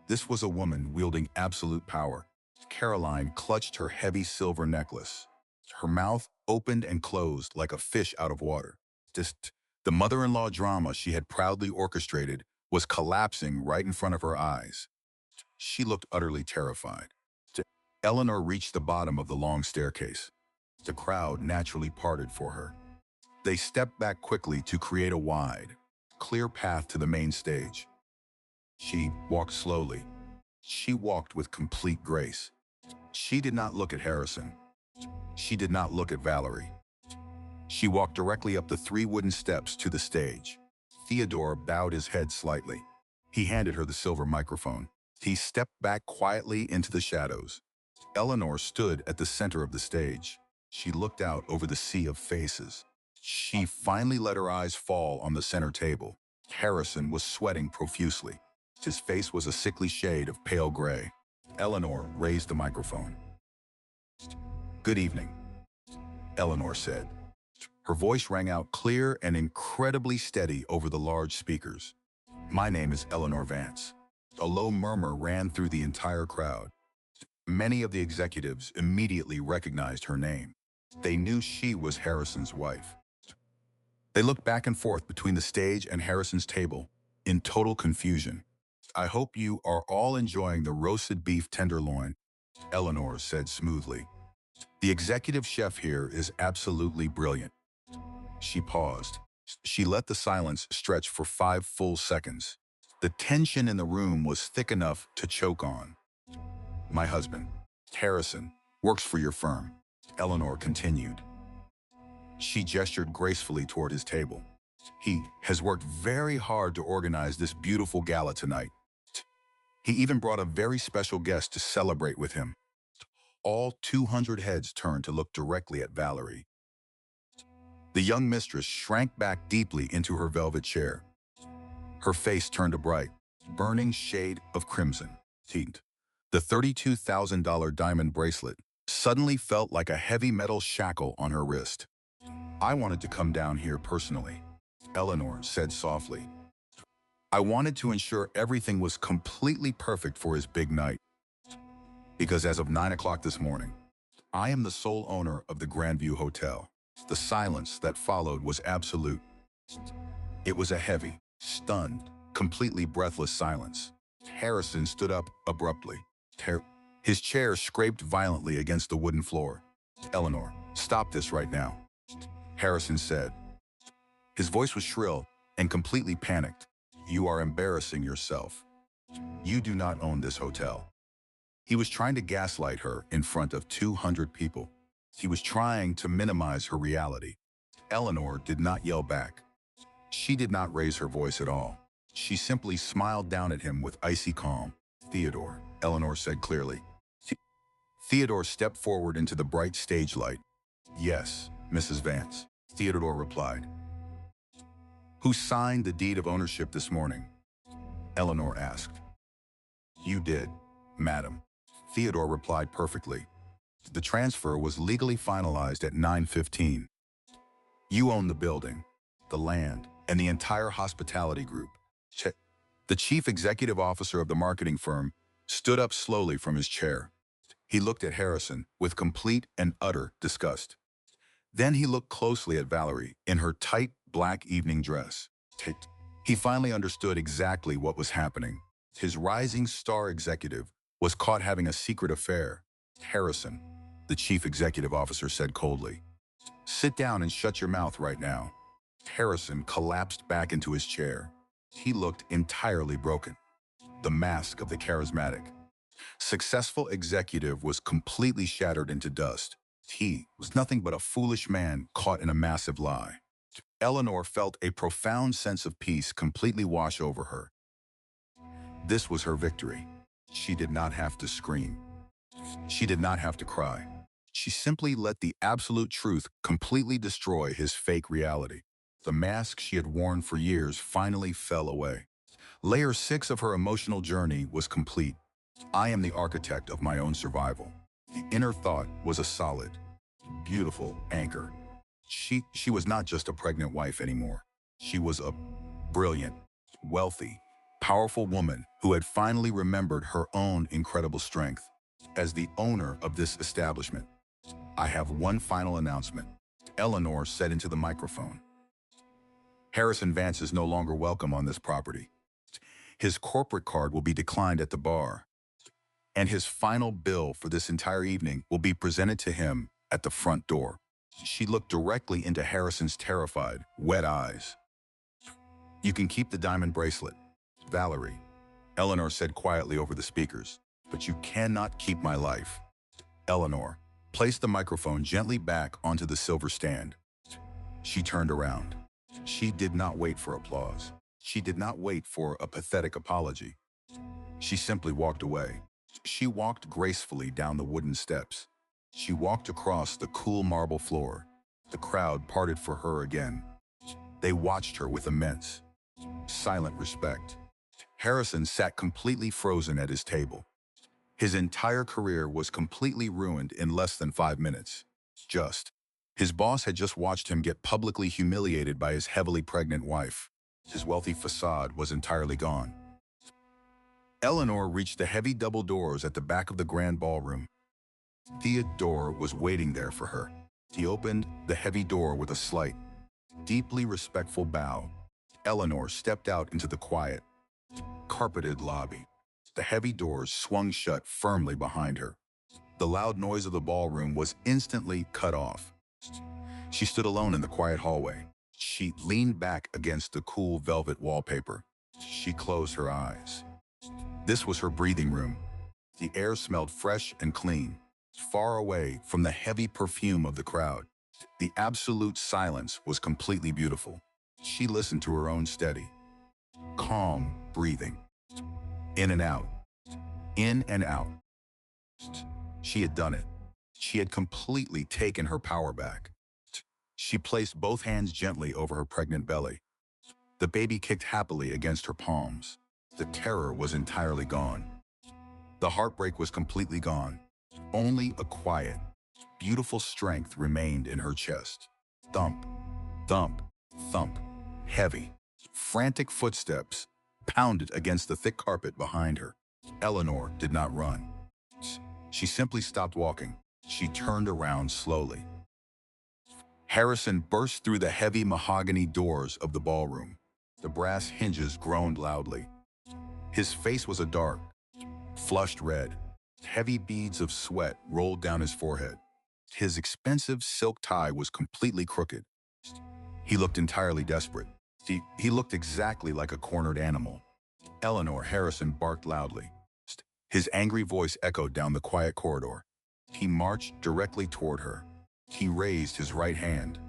This was a woman wielding absolute power. Caroline clutched her heavy silver necklace. Her mouth opened and closed like a fish out of water. The mother-in-law drama she had proudly orchestrated was collapsing right in front of her eyes. She looked utterly terrified. Eleanor reached the bottom of the long staircase. The crowd naturally parted for her. They stepped back quickly to create a wide, clear path to the main stage. She walked slowly. She walked with complete grace. She did not look at Harrison. She did not look at Valerie. She walked directly up the 3 wooden steps to the stage. Theodore bowed his head slightly. He handed her the silver microphone. He stepped back quietly into the shadows. Eleanor stood at the center of the stage. She looked out over the sea of faces. She finally let her eyes fall on the center table. Harrison was sweating profusely. His face was a sickly shade of pale gray. Eleanor raised the microphone. "Good evening. Eleanor said. Her voice rang out clear and incredibly steady over the large speakers. My name is Eleanor Vance. A low murmur ran through the entire crowd. Many of the executives immediately recognized her name. They knew she was Harrison's wife. They looked back and forth between the stage and Harrison's table, in total confusion. I hope you are all enjoying the roasted beef tenderloin, Eleanor said smoothly. The executive chef here is absolutely brilliant. She paused. She let the silence stretch for 5 full seconds. The tension in the room was thick enough to choke on. My husband, Harrison, works for your firm, Eleanor continued. She gestured gracefully toward his table. He has worked very hard to organize this beautiful gala tonight. He even brought a very special guest to celebrate with him. All 200 heads turned to look directly at Valerie. The young mistress shrank back deeply into her velvet chair. Her face turned a bright, burning shade of crimson. The $32,000 diamond bracelet suddenly felt like a heavy metal shackle on her wrist. I wanted to come down here personally, Eleanor said softly. I wanted to ensure everything was completely perfect for his big night. Because as of 9 o'clock this morning, I am the sole owner of the Grandview Hotel. The silence that followed was absolute. It was a heavy, stunned, completely breathless silence. Harrison stood up abruptly. His chair scraped violently against the wooden floor. Eleanor, stop this right now, Harrison said. His voice was shrill and completely panicked. You are embarrassing yourself. You do not own this hotel. He was trying to gaslight her in front of 200 people. He was trying to minimize her reality. Eleanor did not yell back. She did not raise her voice at all. She simply smiled down at him with icy calm. Theodore, Eleanor said clearly. Theodore stepped forward into the bright stage light. Yes, Mrs. Vance, Theodore replied. Who signed the deed of ownership this morning? Eleanor asked. You did, madam, Theodore replied perfectly. The transfer was legally finalized at 9:15. You own the building, the land, and the entire hospitality group. The chief executive officer of the marketing firm stood up slowly from his chair. He looked at Harrison with complete and utter disgust. Then he looked closely at Valerie in her tight black evening dress. He finally understood exactly what was happening. His rising star executive was caught having a secret affair. Harrison, the chief executive officer said coldly. Sit down and shut your mouth right now. Harrison collapsed back into his chair. He looked entirely broken. The mask of the charismatic, successful executive was completely shattered into dust. He was nothing but a foolish man caught in a massive lie. Eleanor felt a profound sense of peace completely wash over her. This was her victory. She did not have to scream. She did not have to cry. She simply let the absolute truth completely destroy his fake reality. The mask she had worn for years finally fell away. Layer 6 of her emotional journey was complete. I am the architect of my own survival. The inner thought was a solid, beautiful anchor. She was not just a pregnant wife anymore. She was a brilliant, wealthy, powerful woman who had finally remembered her own incredible strength. As the owner of this establishment, I have one final announcement, Eleanor said into the microphone. Harrison Vance is no longer welcome on this property. His corporate card will be declined at the bar, and his final bill for this entire evening will be presented to him at the front door. She looked directly into Harrison's terrified, wet eyes. You can keep the diamond bracelet, Valerie, Eleanor said quietly over the speakers, but you cannot keep my life. Eleanor placed the microphone gently back onto the silver stand. She turned around. She did not wait for applause. She did not wait for a pathetic apology. She simply walked away. She walked gracefully down the wooden steps. She walked across the cool marble floor. The crowd parted for her again. They watched her with immense, silent respect. Harrison sat completely frozen at his table. His entire career was completely ruined in less than 5 minutes. Just His boss had just watched him get publicly humiliated by his heavily pregnant wife. His wealthy facade was entirely gone. Eleanor reached the heavy double doors at the back of the grand ballroom. Theodore was waiting there for her. He opened the heavy door with a slight, deeply respectful bow. Eleanor stepped out into the quiet, carpeted lobby. The heavy doors swung shut firmly behind her. The loud noise of the ballroom was instantly cut off. She stood alone in the quiet hallway. She leaned back against the cool velvet wallpaper. She closed her eyes. This was her breathing room. The air smelled fresh and clean, far away from the heavy perfume of the crowd. The absolute silence was completely beautiful. She listened to her own steady, calm breathing. In and out, in and out. She had done it. She had completely taken her power back. She placed both hands gently over her pregnant belly. The baby kicked happily against her palms. The terror was entirely gone. The heartbreak was completely gone. Only a quiet, beautiful strength remained in her chest. Thump, thump, thump. Heavy, frantic footsteps pounded against the thick carpet behind her. Eleanor did not run. She simply stopped walking. She turned around slowly. Harrison burst through the heavy mahogany doors of the ballroom. The brass hinges groaned loudly. His face was a dark, flushed red. Heavy beads of sweat rolled down his forehead. His expensive silk tie was completely crooked. He looked entirely desperate. He looked exactly like a cornered animal. Eleanor, Harrison barked loudly. His angry voice echoed down the quiet corridor. He marched directly toward her. He raised his right hand.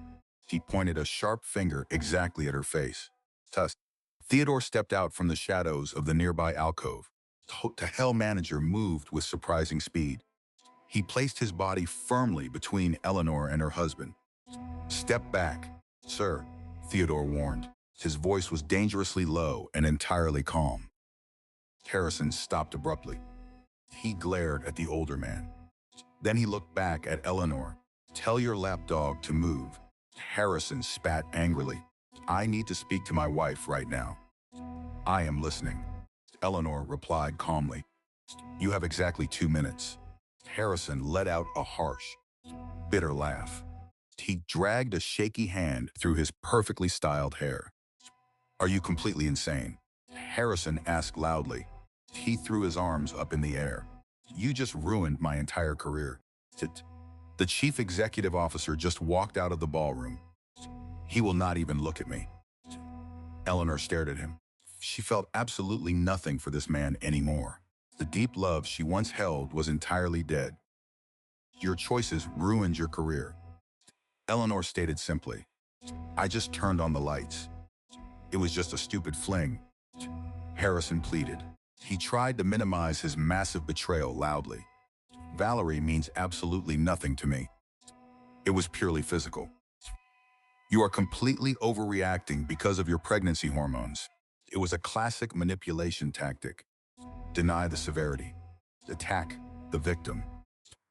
He pointed a sharp finger exactly at her face. Tusk. Theodore stepped out from the shadows of the nearby alcove. The hotel manager moved with surprising speed. He placed his body firmly between Eleanor and her husband. "Step back, sir," Theodore warned. His voice was dangerously low and entirely calm. Harrison stopped abruptly. He glared at the older man. Then he looked back at Eleanor. "Tell your lapdog to move." Harrison spat angrily. "I need to speak to my wife right now." "I am listening," Eleanor replied calmly. "You have exactly 2 minutes." Harrison let out a harsh, bitter laugh. He dragged a shaky hand through his perfectly styled hair. "Are you completely insane?" Harrison asked loudly. He threw his arms up in the air. "You just ruined my entire career." The chief executive officer just walked out of the ballroom. "He will not even look at me." Eleanor stared at him. She felt absolutely nothing for this man anymore. The deep love she once held was entirely dead. "Your choices ruined your career." Eleanor stated simply. "I just turned on the lights. It was just a stupid fling." Harrison pleaded. He tried to minimize his massive betrayal loudly. "Valerie means absolutely nothing to me. It was purely physical. You are completely overreacting because of your pregnancy hormones. It was a classic manipulation tactic. Deny the severity. Attack the victim.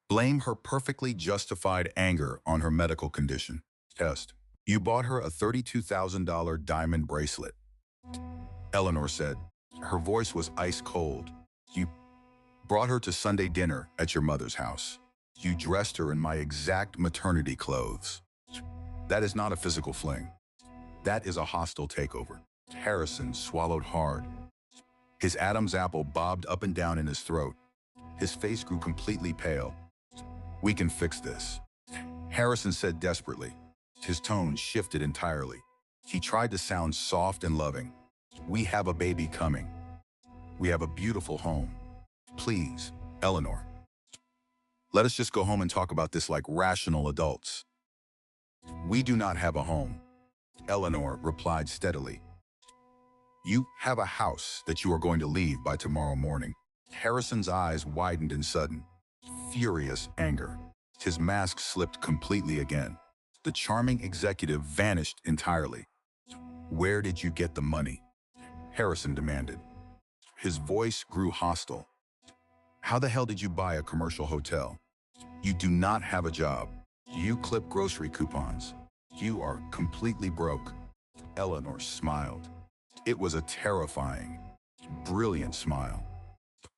Blame her perfectly justified anger on her medical condition. Test. You bought her a $32,000 diamond bracelet," Eleanor said. Her voice was ice cold. "You brought her to Sunday dinner at your mother's house. You dressed her in my exact maternity clothes. That is not a physical fling. That is a hostile takeover." Harrison swallowed hard. His Adam's apple bobbed up and down in his throat. His face grew completely pale. "We can fix this," Harrison said desperately. His tone shifted entirely. He tried to sound soft and loving. "We have a baby coming. We have a beautiful home. Please, Eleanor. Let us just go home and talk about this like rational adults." "We do not have a home," Eleanor replied steadily. "You have a house that you are going to leave by tomorrow morning." Harrison's eyes widened in sudden, furious anger. His mask slipped completely again. The charming executive vanished entirely. "Where did you get the money?" Harrison demanded. His voice grew hostile. "How the hell did you buy a commercial hotel? You do not have a job. You clip grocery coupons. You are completely broke. Eleanor smiled. It was a terrifying, brilliant smile.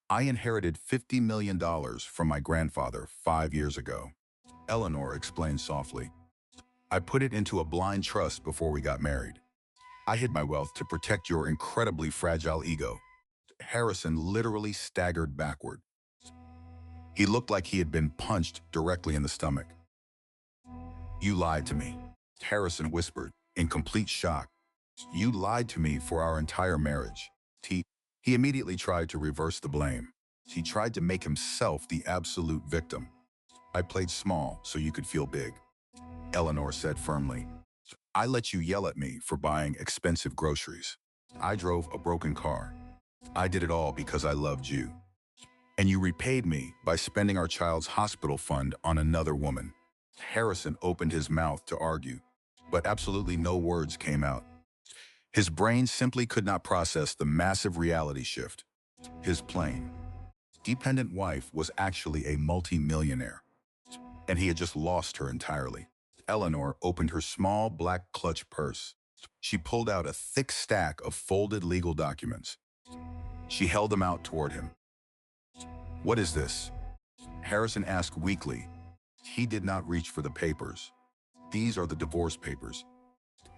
I inherited $50 million from my grandfather 5 years ago. Eleanor explained softly. I put it into a blind trust before we got married. I hid my wealth to protect your incredibly fragile ego. Harrison literally staggered backward. He looked like he had been punched directly in the stomach. You lied to me, Harrison whispered, in complete shock. You lied to me for our entire marriage. He, he immediately tried to reverse the blame. He tried to make himself the absolute victim. I played small so you could feel big, Eleanor said firmly. I let you yell at me for buying expensive groceries. I drove a broken car. I did it all because I loved you. And you repaid me by spending our child's hospital fund on another woman. Harrison opened his mouth to argue, but absolutely no words came out. His brain simply could not process the massive reality shift. His plain, dependent wife was actually a multi-millionaire, and he had just lost her entirely. Eleanor opened her small black clutch purse. She pulled out a thick stack of folded legal documents. She held them out toward him. What is this? Harrison asked weakly. He did not reach for the papers. These are the divorce papers.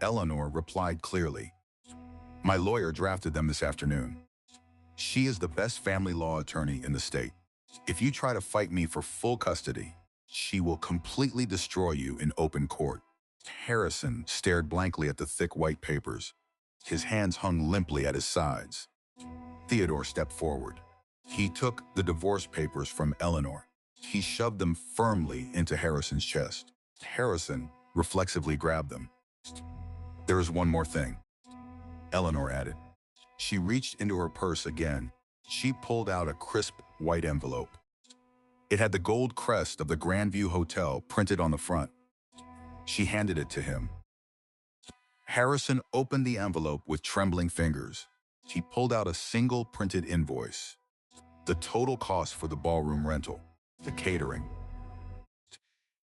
Eleanor replied clearly. My lawyer drafted them this afternoon. She is the best family law attorney in the state. If you try to fight me for full custody, she will completely destroy you in open court. Harrison stared blankly at the thick white papers. His hands hung limply at his sides. Theodore stepped forward. He took the divorce papers from Eleanor. He shoved them firmly into Harrison's chest. Harrison reflexively grabbed them. There is one more thing, Eleanor added. She reached into her purse again. She pulled out a crisp white envelope. It had the gold crest of the Grandview Hotel printed on the front. She handed it to him. Harrison opened the envelope with trembling fingers. He pulled out a single printed invoice. The total cost for the ballroom rental, the catering,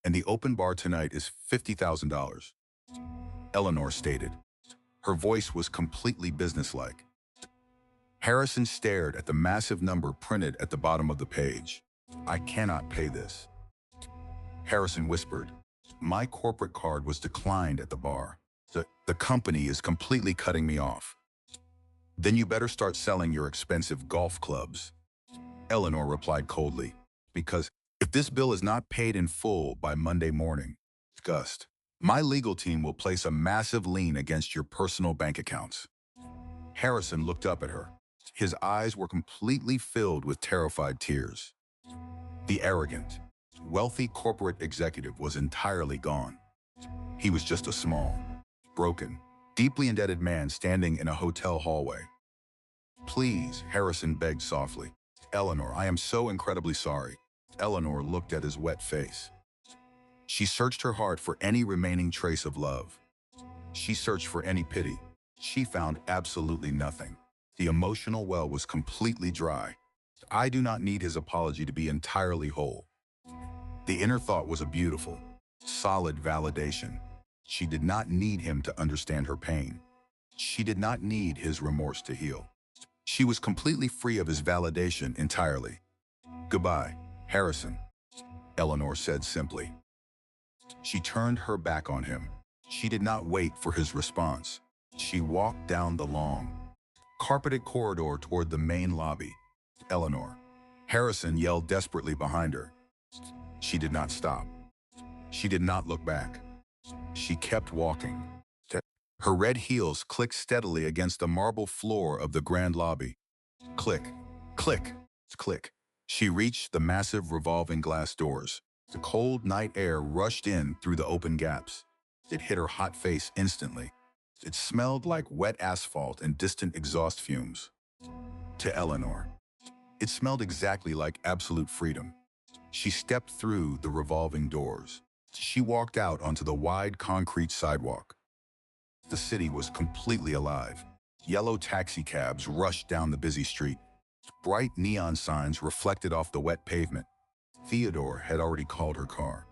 and the open bar tonight is $50,000. Eleanor stated. Her voice was completely businesslike. Harrison stared at the massive number printed at the bottom of the page. I cannot pay this. Harrison whispered. My corporate card was declined at the bar. The company is completely cutting me off. Then you better start selling your expensive golf clubs. Eleanor replied coldly, because if this bill is not paid in full by Monday morning, disgust, my legal team will place a massive lien against your personal bank accounts. Harrison looked up at her. His eyes were completely filled with terrified tears. The arrogant, wealthy corporate executive was entirely gone. He was just a small, broken, deeply indebted man standing in a hotel hallway. Please, Harrison begged softly. Eleanor, I am so incredibly sorry. Eleanor looked at his wet face. She searched her heart for any remaining trace of love. She searched for any pity. She found absolutely nothing. The emotional well was completely dry. I do not need his apology to be entirely whole. The inner thought was a beautiful, solid validation. She did not need him to understand her pain. She did not need his remorse to heal. She was completely free of his validation entirely. Goodbye, Harrison, Eleanor said simply. She turned her back on him. She did not wait for his response. She walked down the long, carpeted corridor toward the main lobby. Eleanor. Harrison yelled desperately behind her. She did not stop. She did not look back. She kept walking. Her red heels clicked steadily against the marble floor of the grand lobby. Click, click, click. She reached the massive revolving glass doors. The cold night air rushed in through the open gaps. It hit her hot face instantly. It smelled like wet asphalt and distant exhaust fumes. To Eleanor, it smelled exactly like absolute freedom. She stepped through the revolving doors. She walked out onto the wide concrete sidewalk. The city was completely alive. Yellow taxicabs rushed down the busy street. Bright neon signs reflected off the wet pavement. Theodore had already called her car.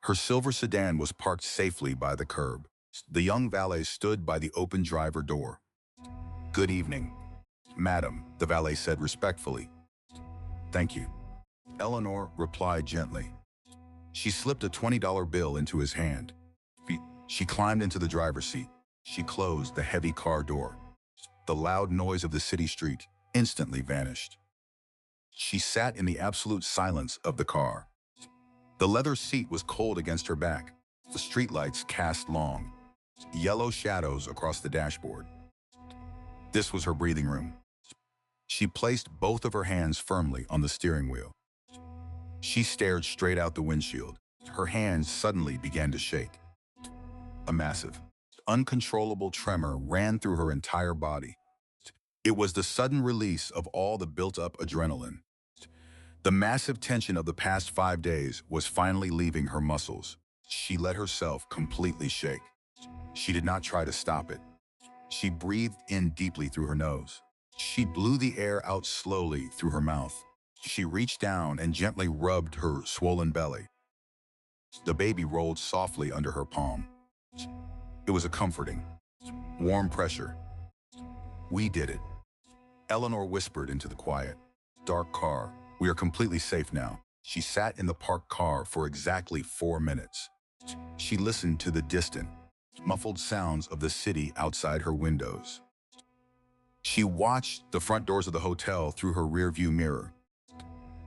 Her silver sedan was parked safely by the curb. The young valet stood by the open driver door. "Good evening, madam," the valet said respectfully. "Thank you," Eleanor replied gently. She slipped a $20 bill into his hand. She climbed into the driver's seat. She closed the heavy car door. The loud noise of the city street instantly vanished. She sat in the absolute silence of the car. The leather seat was cold against her back. The streetlights cast long, yellow shadows across the dashboard. This was her breathing room. She placed both of her hands firmly on the steering wheel. She stared straight out the windshield. Her hands suddenly began to shake. A massive, uncontrollable tremor ran through her entire body. It was the sudden release of all the built-up adrenaline. The massive tension of the past 5 days was finally leaving her muscles. She let herself completely shake. She did not try to stop it. She breathed in deeply through her nose. She blew the air out slowly through her mouth. She reached down and gently rubbed her swollen belly. The baby rolled softly under her palm. It was a comforting, warm pressure. "We did it," Eleanor whispered into the quiet, dark car. "We are completely safe now." She sat in the parked car for exactly 4 minutes. She listened to the distant, muffled sounds of the city outside her windows. She watched the front doors of the hotel through her rearview mirror.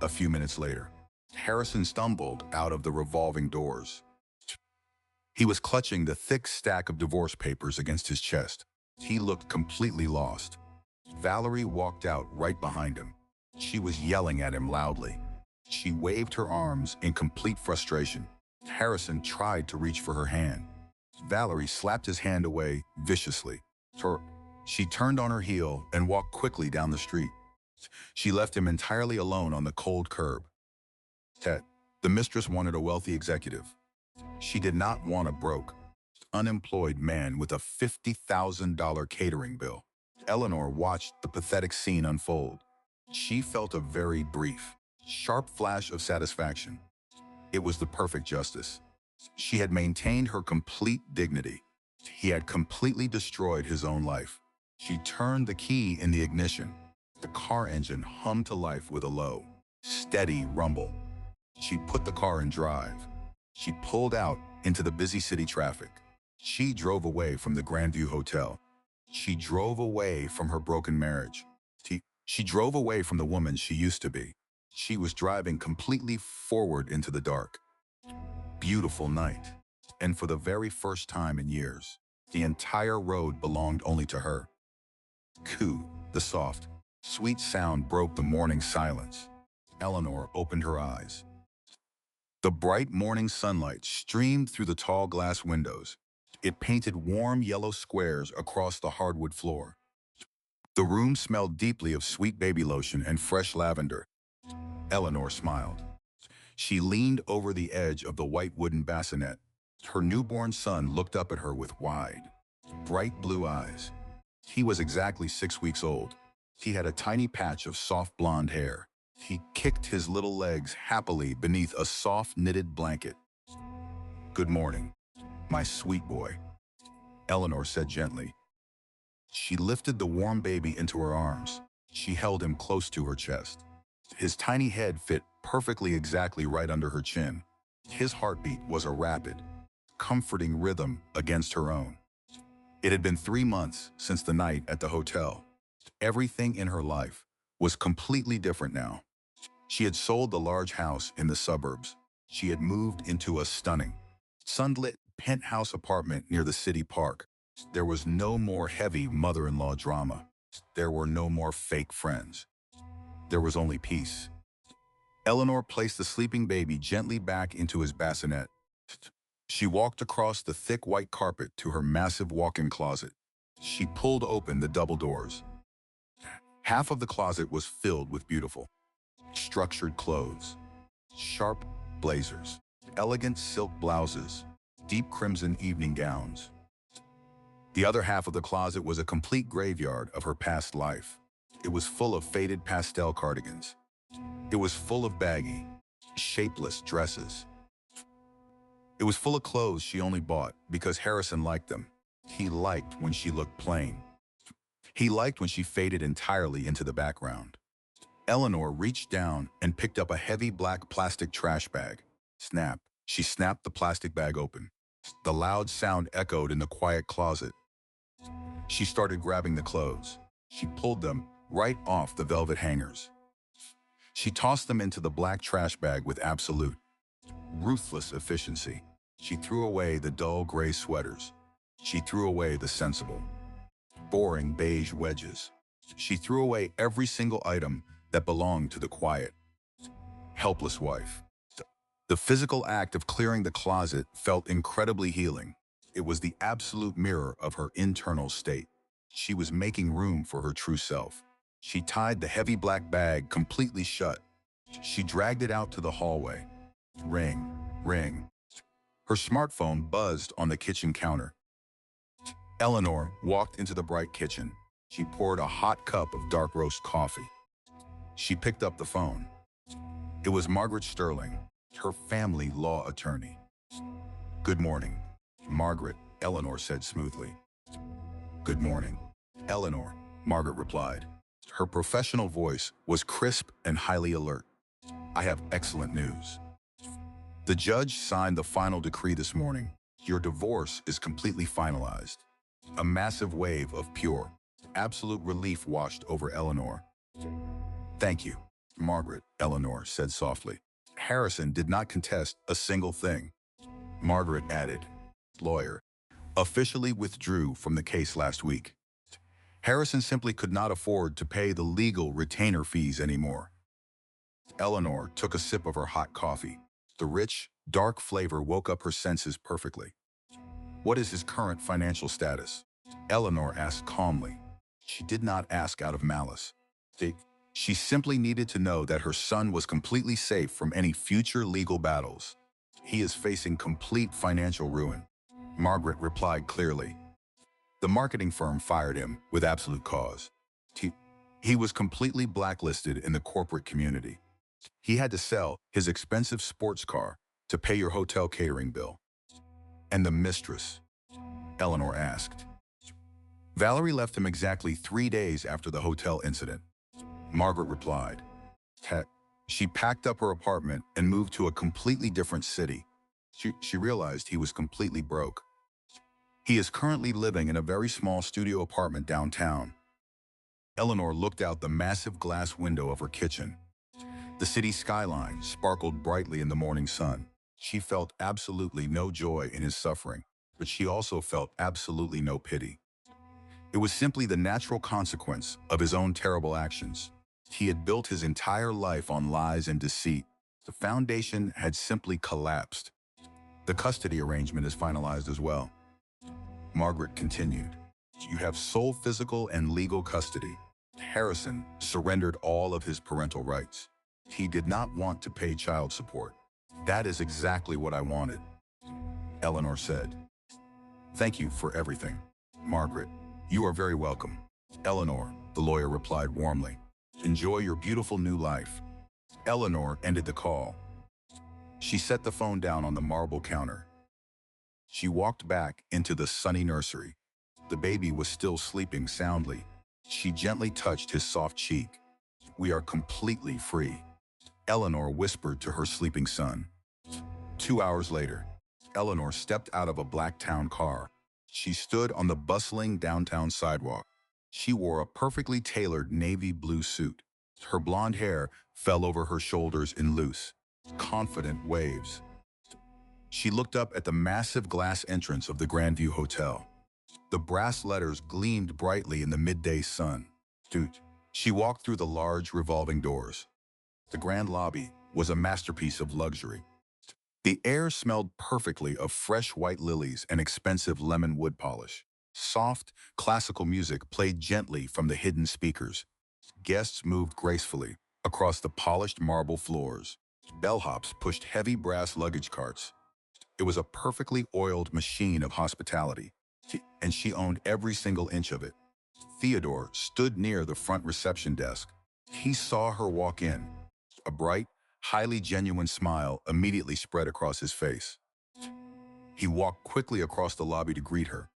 A few minutes later, Harrison stumbled out of the revolving doors. He was clutching the thick stack of divorce papers against his chest. He looked completely lost. Valerie walked out right behind him. She was yelling at him loudly. She waved her arms in complete frustration. Harrison tried to reach for her hand. Valerie slapped his hand away viciously. She turned on her heel and walked quickly down the street. She left him entirely alone on the cold curb. Ted, the mistress wanted a wealthy executive. She did not want a broke, unemployed man with a $50,000 catering bill. Eleanor watched the pathetic scene unfold. She felt a very brief, sharp flash of satisfaction. It was the perfect justice. She had maintained her complete dignity. He had completely destroyed his own life. She turned the key in the ignition. The car engine hummed to life with a low, steady rumble. She put the car in drive. She pulled out into the busy city traffic. She drove away from the Grandview Hotel. She drove away from her broken marriage. She drove away from the woman she used to be. She was driving completely forward into the dark. Beautiful night. And for the very first time in years, the entire road belonged only to her. Coo, the soft, sweet sound broke the morning silence. Eleanor opened her eyes. The bright morning sunlight streamed through the tall glass windows. It painted warm yellow squares across the hardwood floor. The room smelled deeply of sweet baby lotion and fresh lavender. Eleanor smiled. She leaned over the edge of the white wooden bassinet. Her newborn son looked up at her with wide, bright blue eyes. He was exactly 6 weeks old. He had a tiny patch of soft blonde hair. He kicked his little legs happily beneath a soft knitted blanket. "Good morning, my sweet boy," Eleanor said gently. She lifted the warm baby into her arms. She held him close to her chest. His tiny head fit perfectly exactly right under her chin. His heartbeat was a rapid, comforting rhythm against her own. It had been 3 months since the night at the hotel. Everything in her life was completely different now. She had sold the large house in the suburbs. She had moved into a stunning, sunlit penthouse apartment near the city park. There was no more heavy mother-in-law drama. There were no more fake friends. There was only peace. Eleanor placed the sleeping baby gently back into his bassinet. She walked across the thick white carpet to her massive walk-in closet. She pulled open the double doors. Half of the closet was filled with beautiful, structured clothes, sharp blazers, elegant silk blouses, deep crimson evening gowns. The other half of the closet was a complete graveyard of her past life. It was full of faded pastel cardigans. It was full of baggy, shapeless dresses. It was full of clothes she only bought because Harrison liked them. He liked when she looked plain. He liked when she faded entirely into the background. Eleanor reached down and picked up a heavy black plastic trash bag. Snap. She snapped the plastic bag open. The loud sound echoed in the quiet closet. She started grabbing the clothes. She pulled them right off the velvet hangers. She tossed them into the black trash bag with absolute, ruthless efficiency. She threw away the dull gray sweaters. She threw away the sensible, boring beige wedges. She threw away every single item that belonged to the quiet, helpless wife. The physical act of clearing the closet felt incredibly healing. It was the absolute mirror of her internal state. She was making room for her true self. She tied the heavy black bag completely shut. She dragged it out to the hallway. Ring, ring. Her smartphone buzzed on the kitchen counter. Eleanor walked into the bright kitchen. She poured a hot cup of dark roast coffee. She picked up the phone. It was Margaret Sterling, her family law attorney. "Good morning, Margaret," Eleanor said smoothly. "Good morning, Eleanor," Margaret replied. Her professional voice was crisp and highly alert. "I have excellent news. The judge signed the final decree this morning. Your divorce is completely finalized." A massive wave of pure, absolute relief washed over Eleanor. "Thank you, Margaret," Eleanor said softly. Harrison did not contest a single thing. Margaret added, "Lawyer, officially withdrew from the case last week. Harrison simply could not afford to pay the legal retainer fees anymore." Eleanor took a sip of her hot coffee. The rich, dark flavor woke up her senses perfectly. "What is his current financial status?" Eleanor asked calmly. She did not ask out of malice. She simply needed to know that her son was completely safe from any future legal battles. "He is facing complete financial ruin," Margaret replied clearly. "The marketing firm fired him with absolute cause. He was completely blacklisted in the corporate community. He had to sell his expensive sports car to pay your hotel catering bill." "And the mistress?" Eleanor asked. "Valerie left him exactly 3 days after the hotel incident," Margaret replied. Heck, she packed up her apartment and moved to a completely different city. She realized he was completely broke. He is currently living in a very small studio apartment downtown. Eleanor looked out the massive glass window of her kitchen. The city skyline sparkled brightly in the morning sun. She felt absolutely no joy in his suffering, but she also felt absolutely no pity. It was simply the natural consequence of his own terrible actions. He had built his entire life on lies and deceit. The foundation had simply collapsed. "The custody arrangement is finalized as well," Margaret continued. "You have sole physical and legal custody." Harrison surrendered all of his parental rights. He did not want to pay child support. "That is exactly what I wanted," Eleanor said. "Thank you for everything, Margaret." "You are very welcome, Eleanor," the lawyer replied warmly. "Enjoy your beautiful new life." Eleanor ended the call. She set the phone down on the marble counter. She walked back into the sunny nursery. The baby was still sleeping soundly. She gently touched his soft cheek. "We are completely free," Eleanor whispered to her sleeping son. 2 hours later, Eleanor stepped out of a black town car. She stood on the bustling downtown sidewalk. She wore a perfectly tailored navy blue suit. Her blonde hair fell over her shoulders in loose, confident waves. She looked up at the massive glass entrance of the Grandview Hotel. The brass letters gleamed brightly in the midday sun. She walked through the large revolving doors. The grand lobby was a masterpiece of luxury. The air smelled perfectly of fresh white lilies and expensive lemon wood polish. Soft, classical music played gently from the hidden speakers. Guests moved gracefully across the polished marble floors. Bellhops pushed heavy brass luggage carts. It was a perfectly oiled machine of hospitality, and she owned every single inch of it. Theodore stood near the front reception desk. He saw her walk in. A bright, highly genuine smile immediately spread across his face. He walked quickly across the lobby to greet her.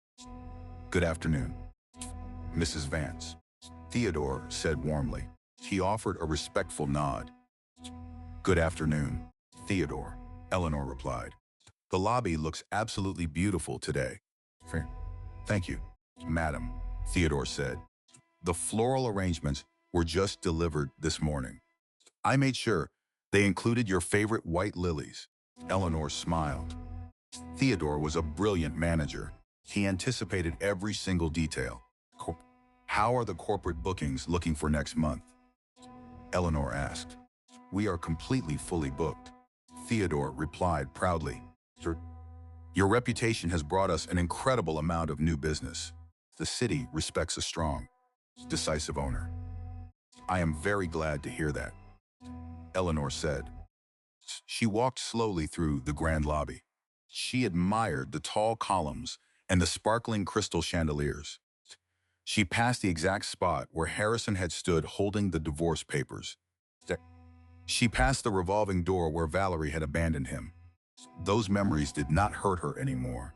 "Good afternoon, Mrs. Vance," Theodore said warmly. He offered a respectful nod. "Good afternoon, Theodore," Eleanor replied. "The lobby looks absolutely beautiful today." "Thank you, madam," Theodore said. "The floral arrangements were just delivered this morning. I made sure they included your favorite white lilies." Eleanor smiled. Theodore was a brilliant manager. He anticipated every single detail. "How are the corporate bookings looking for next month?" Eleanor asked. "We are completely fully booked," Theodore replied proudly. "Your reputation has brought us an incredible amount of new business. The city respects a strong, decisive owner." "I am very glad to hear that," Eleanor said. She walked slowly through the grand lobby. She admired the tall columns and the sparkling crystal chandeliers. She passed the exact spot where Harrison had stood holding the divorce papers. She passed the revolving door where Valerie had abandoned him. Those memories did not hurt her anymore.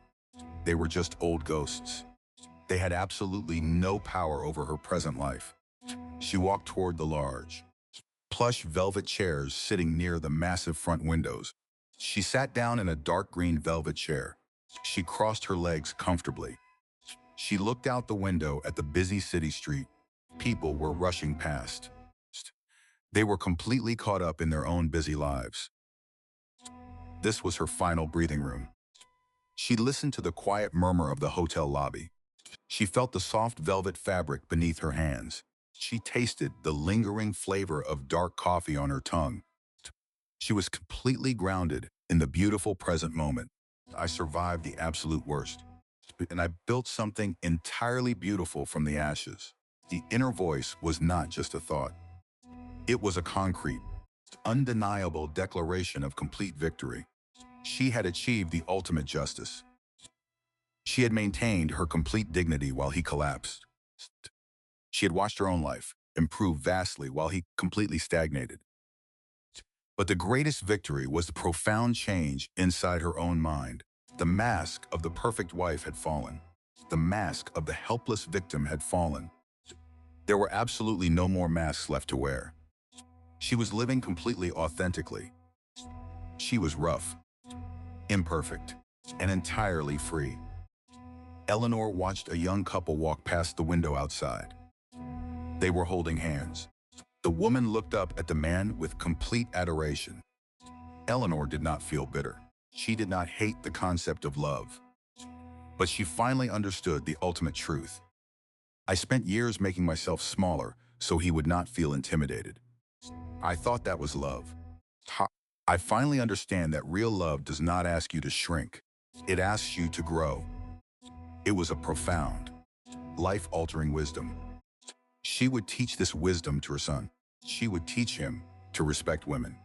They were just old ghosts. They had absolutely no power over her present life. She walked toward the large, plush velvet chairs sitting near the massive front windows. She sat down in a dark green velvet chair. She crossed her legs comfortably. She looked out the window at the busy city street. People were rushing past. They were completely caught up in their own busy lives. This was her final breathing room. She listened to the quiet murmur of the hotel lobby. She felt the soft velvet fabric beneath her hands. She tasted the lingering flavor of dark coffee on her tongue. She was completely grounded in the beautiful present moment. "I survived the absolute worst, and I built something entirely beautiful from the ashes." The inner voice was not just a thought. It was a concrete, undeniable declaration of complete victory. She had achieved the ultimate justice. She had maintained her complete dignity while he collapsed. She had watched her own life improve vastly while he completely stagnated. But the greatest victory was the profound change inside her own mind. The mask of the perfect wife had fallen. The mask of the helpless victim had fallen. There were absolutely no more masks left to wear. She was living completely authentically. She was rough, imperfect, and entirely free. Eleanor watched a young couple walk past the window outside. They were holding hands. The woman looked up at the man with complete adoration. Eleanor did not feel bitter. She did not hate the concept of love. But she finally understood the ultimate truth. "I spent years making myself smaller so he would not feel intimidated. I thought that was love. I finally understand that real love does not ask you to shrink. It asks you to grow." It was a profound, life-altering wisdom. She would teach this wisdom to her son. She would teach him to respect women.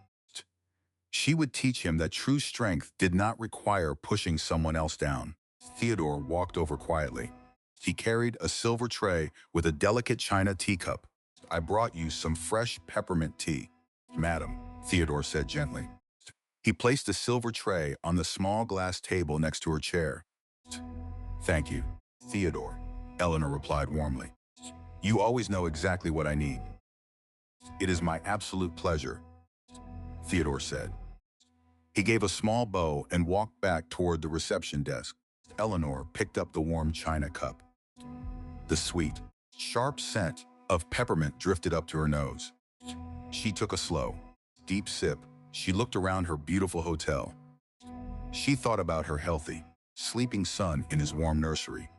She would teach him that true strength did not require pushing someone else down. Theodore walked over quietly. He carried a silver tray with a delicate china teacup. "I brought you some fresh peppermint tea, madam," Theodore said gently. He placed the silver tray on the small glass table next to her chair. "Thank you, Theodore," Eleanor replied warmly. "You always know exactly what I need." "It is my absolute pleasure," Theodore said. He gave a small bow and walked back toward the reception desk. Eleanor picked up the warm china cup. The sweet, sharp scent of peppermint drifted up to her nose. She took a slow, deep sip. She looked around her beautiful hotel. She thought about her healthy, sleeping son in his warm nursery.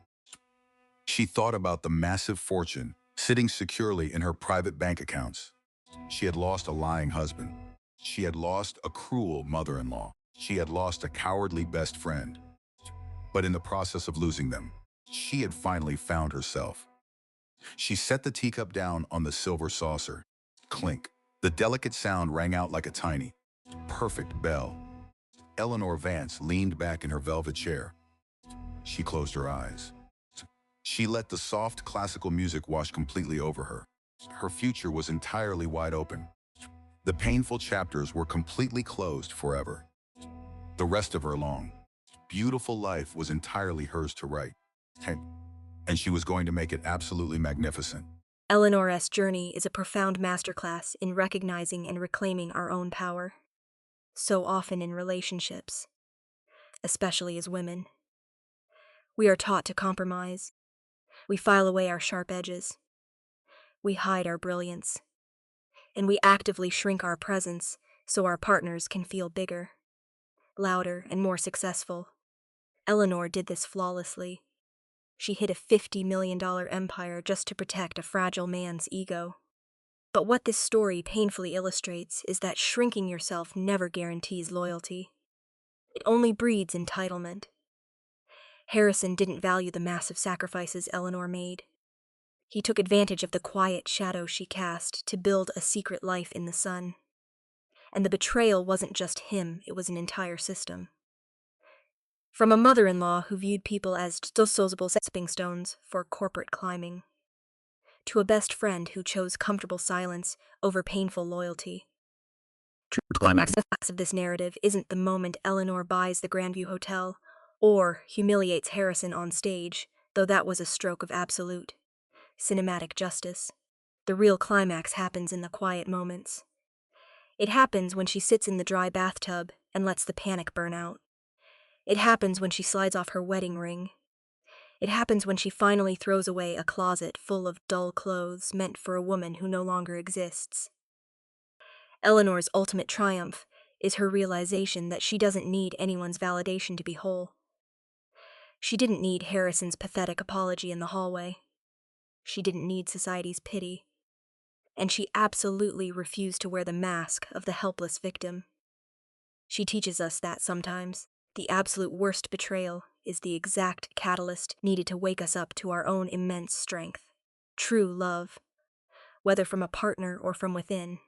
She thought about the massive fortune sitting securely in her private bank accounts. She had lost a lying husband. She had lost a cruel mother-in-law. She had lost a cowardly best friend. But in the process of losing them, she had finally found herself. She set the teacup down on the silver saucer. Clink. The delicate sound rang out like a tiny, perfect bell. Eleanor Vance leaned back in her velvet chair. She closed her eyes. She let the soft classical music wash completely over her. Her future was entirely wide open. The painful chapters were completely closed forever. The rest of her long, beautiful life was entirely hers to write. Hey, and she was going to make it absolutely magnificent. Eleanor S. journey is a profound masterclass in recognizing and reclaiming our own power, so often in relationships, especially as women. We are taught to compromise. We file away our sharp edges. We hide our brilliance. And we actively shrink our presence so our partners can feel bigger, louder, and more successful. Eleanor did this flawlessly. She hid a $50 million empire just to protect a fragile man's ego. But what this story painfully illustrates is that shrinking yourself never guarantees loyalty. It only breeds entitlement. Harrison didn't value the massive sacrifices Eleanor made. He took advantage of the quiet shadow she cast to build a secret life in the sun. And the betrayal wasn't just him, it was an entire system. From a mother-in-law who viewed people as disposable stepping stones for corporate climbing, to a best friend who chose comfortable silence over painful loyalty. True climax of this narrative isn't the moment Eleanor buys the Grandview Hotel or humiliates Harrison on stage, though that was a stroke of absolute cinematic justice. The real climax happens in the quiet moments. It happens when she sits in the dry bathtub and lets the panic burn out. It happens when she slides off her wedding ring. It happens when she finally throws away a closet full of dull clothes meant for a woman who no longer exists. Eleanor's ultimate triumph is her realization that she doesn't need anyone's validation to be whole. She didn't need Harrison's pathetic apology in the hallway. She didn't need society's pity. And she absolutely refused to wear the mask of the helpless victim. She teaches us that sometimes the absolute worst betrayal is the exact catalyst needed to wake us up to our own immense strength. True love, whether from a partner or from within,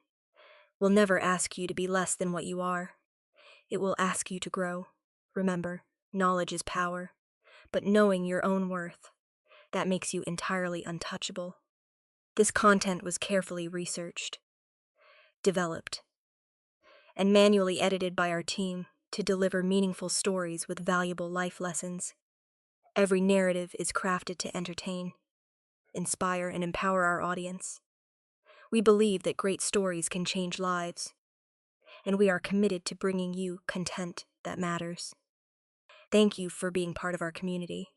will never ask you to be less than what you are. It will ask you to grow. Remember, knowledge is power, but knowing your own worth, that makes you entirely untouchable. This content was carefully researched, developed, and manually edited by our team to deliver meaningful stories with valuable life lessons. Every narrative is crafted to entertain, inspire, and empower our audience. We believe that great stories can change lives, and we are committed to bringing you content that matters. Thank you for being part of our community.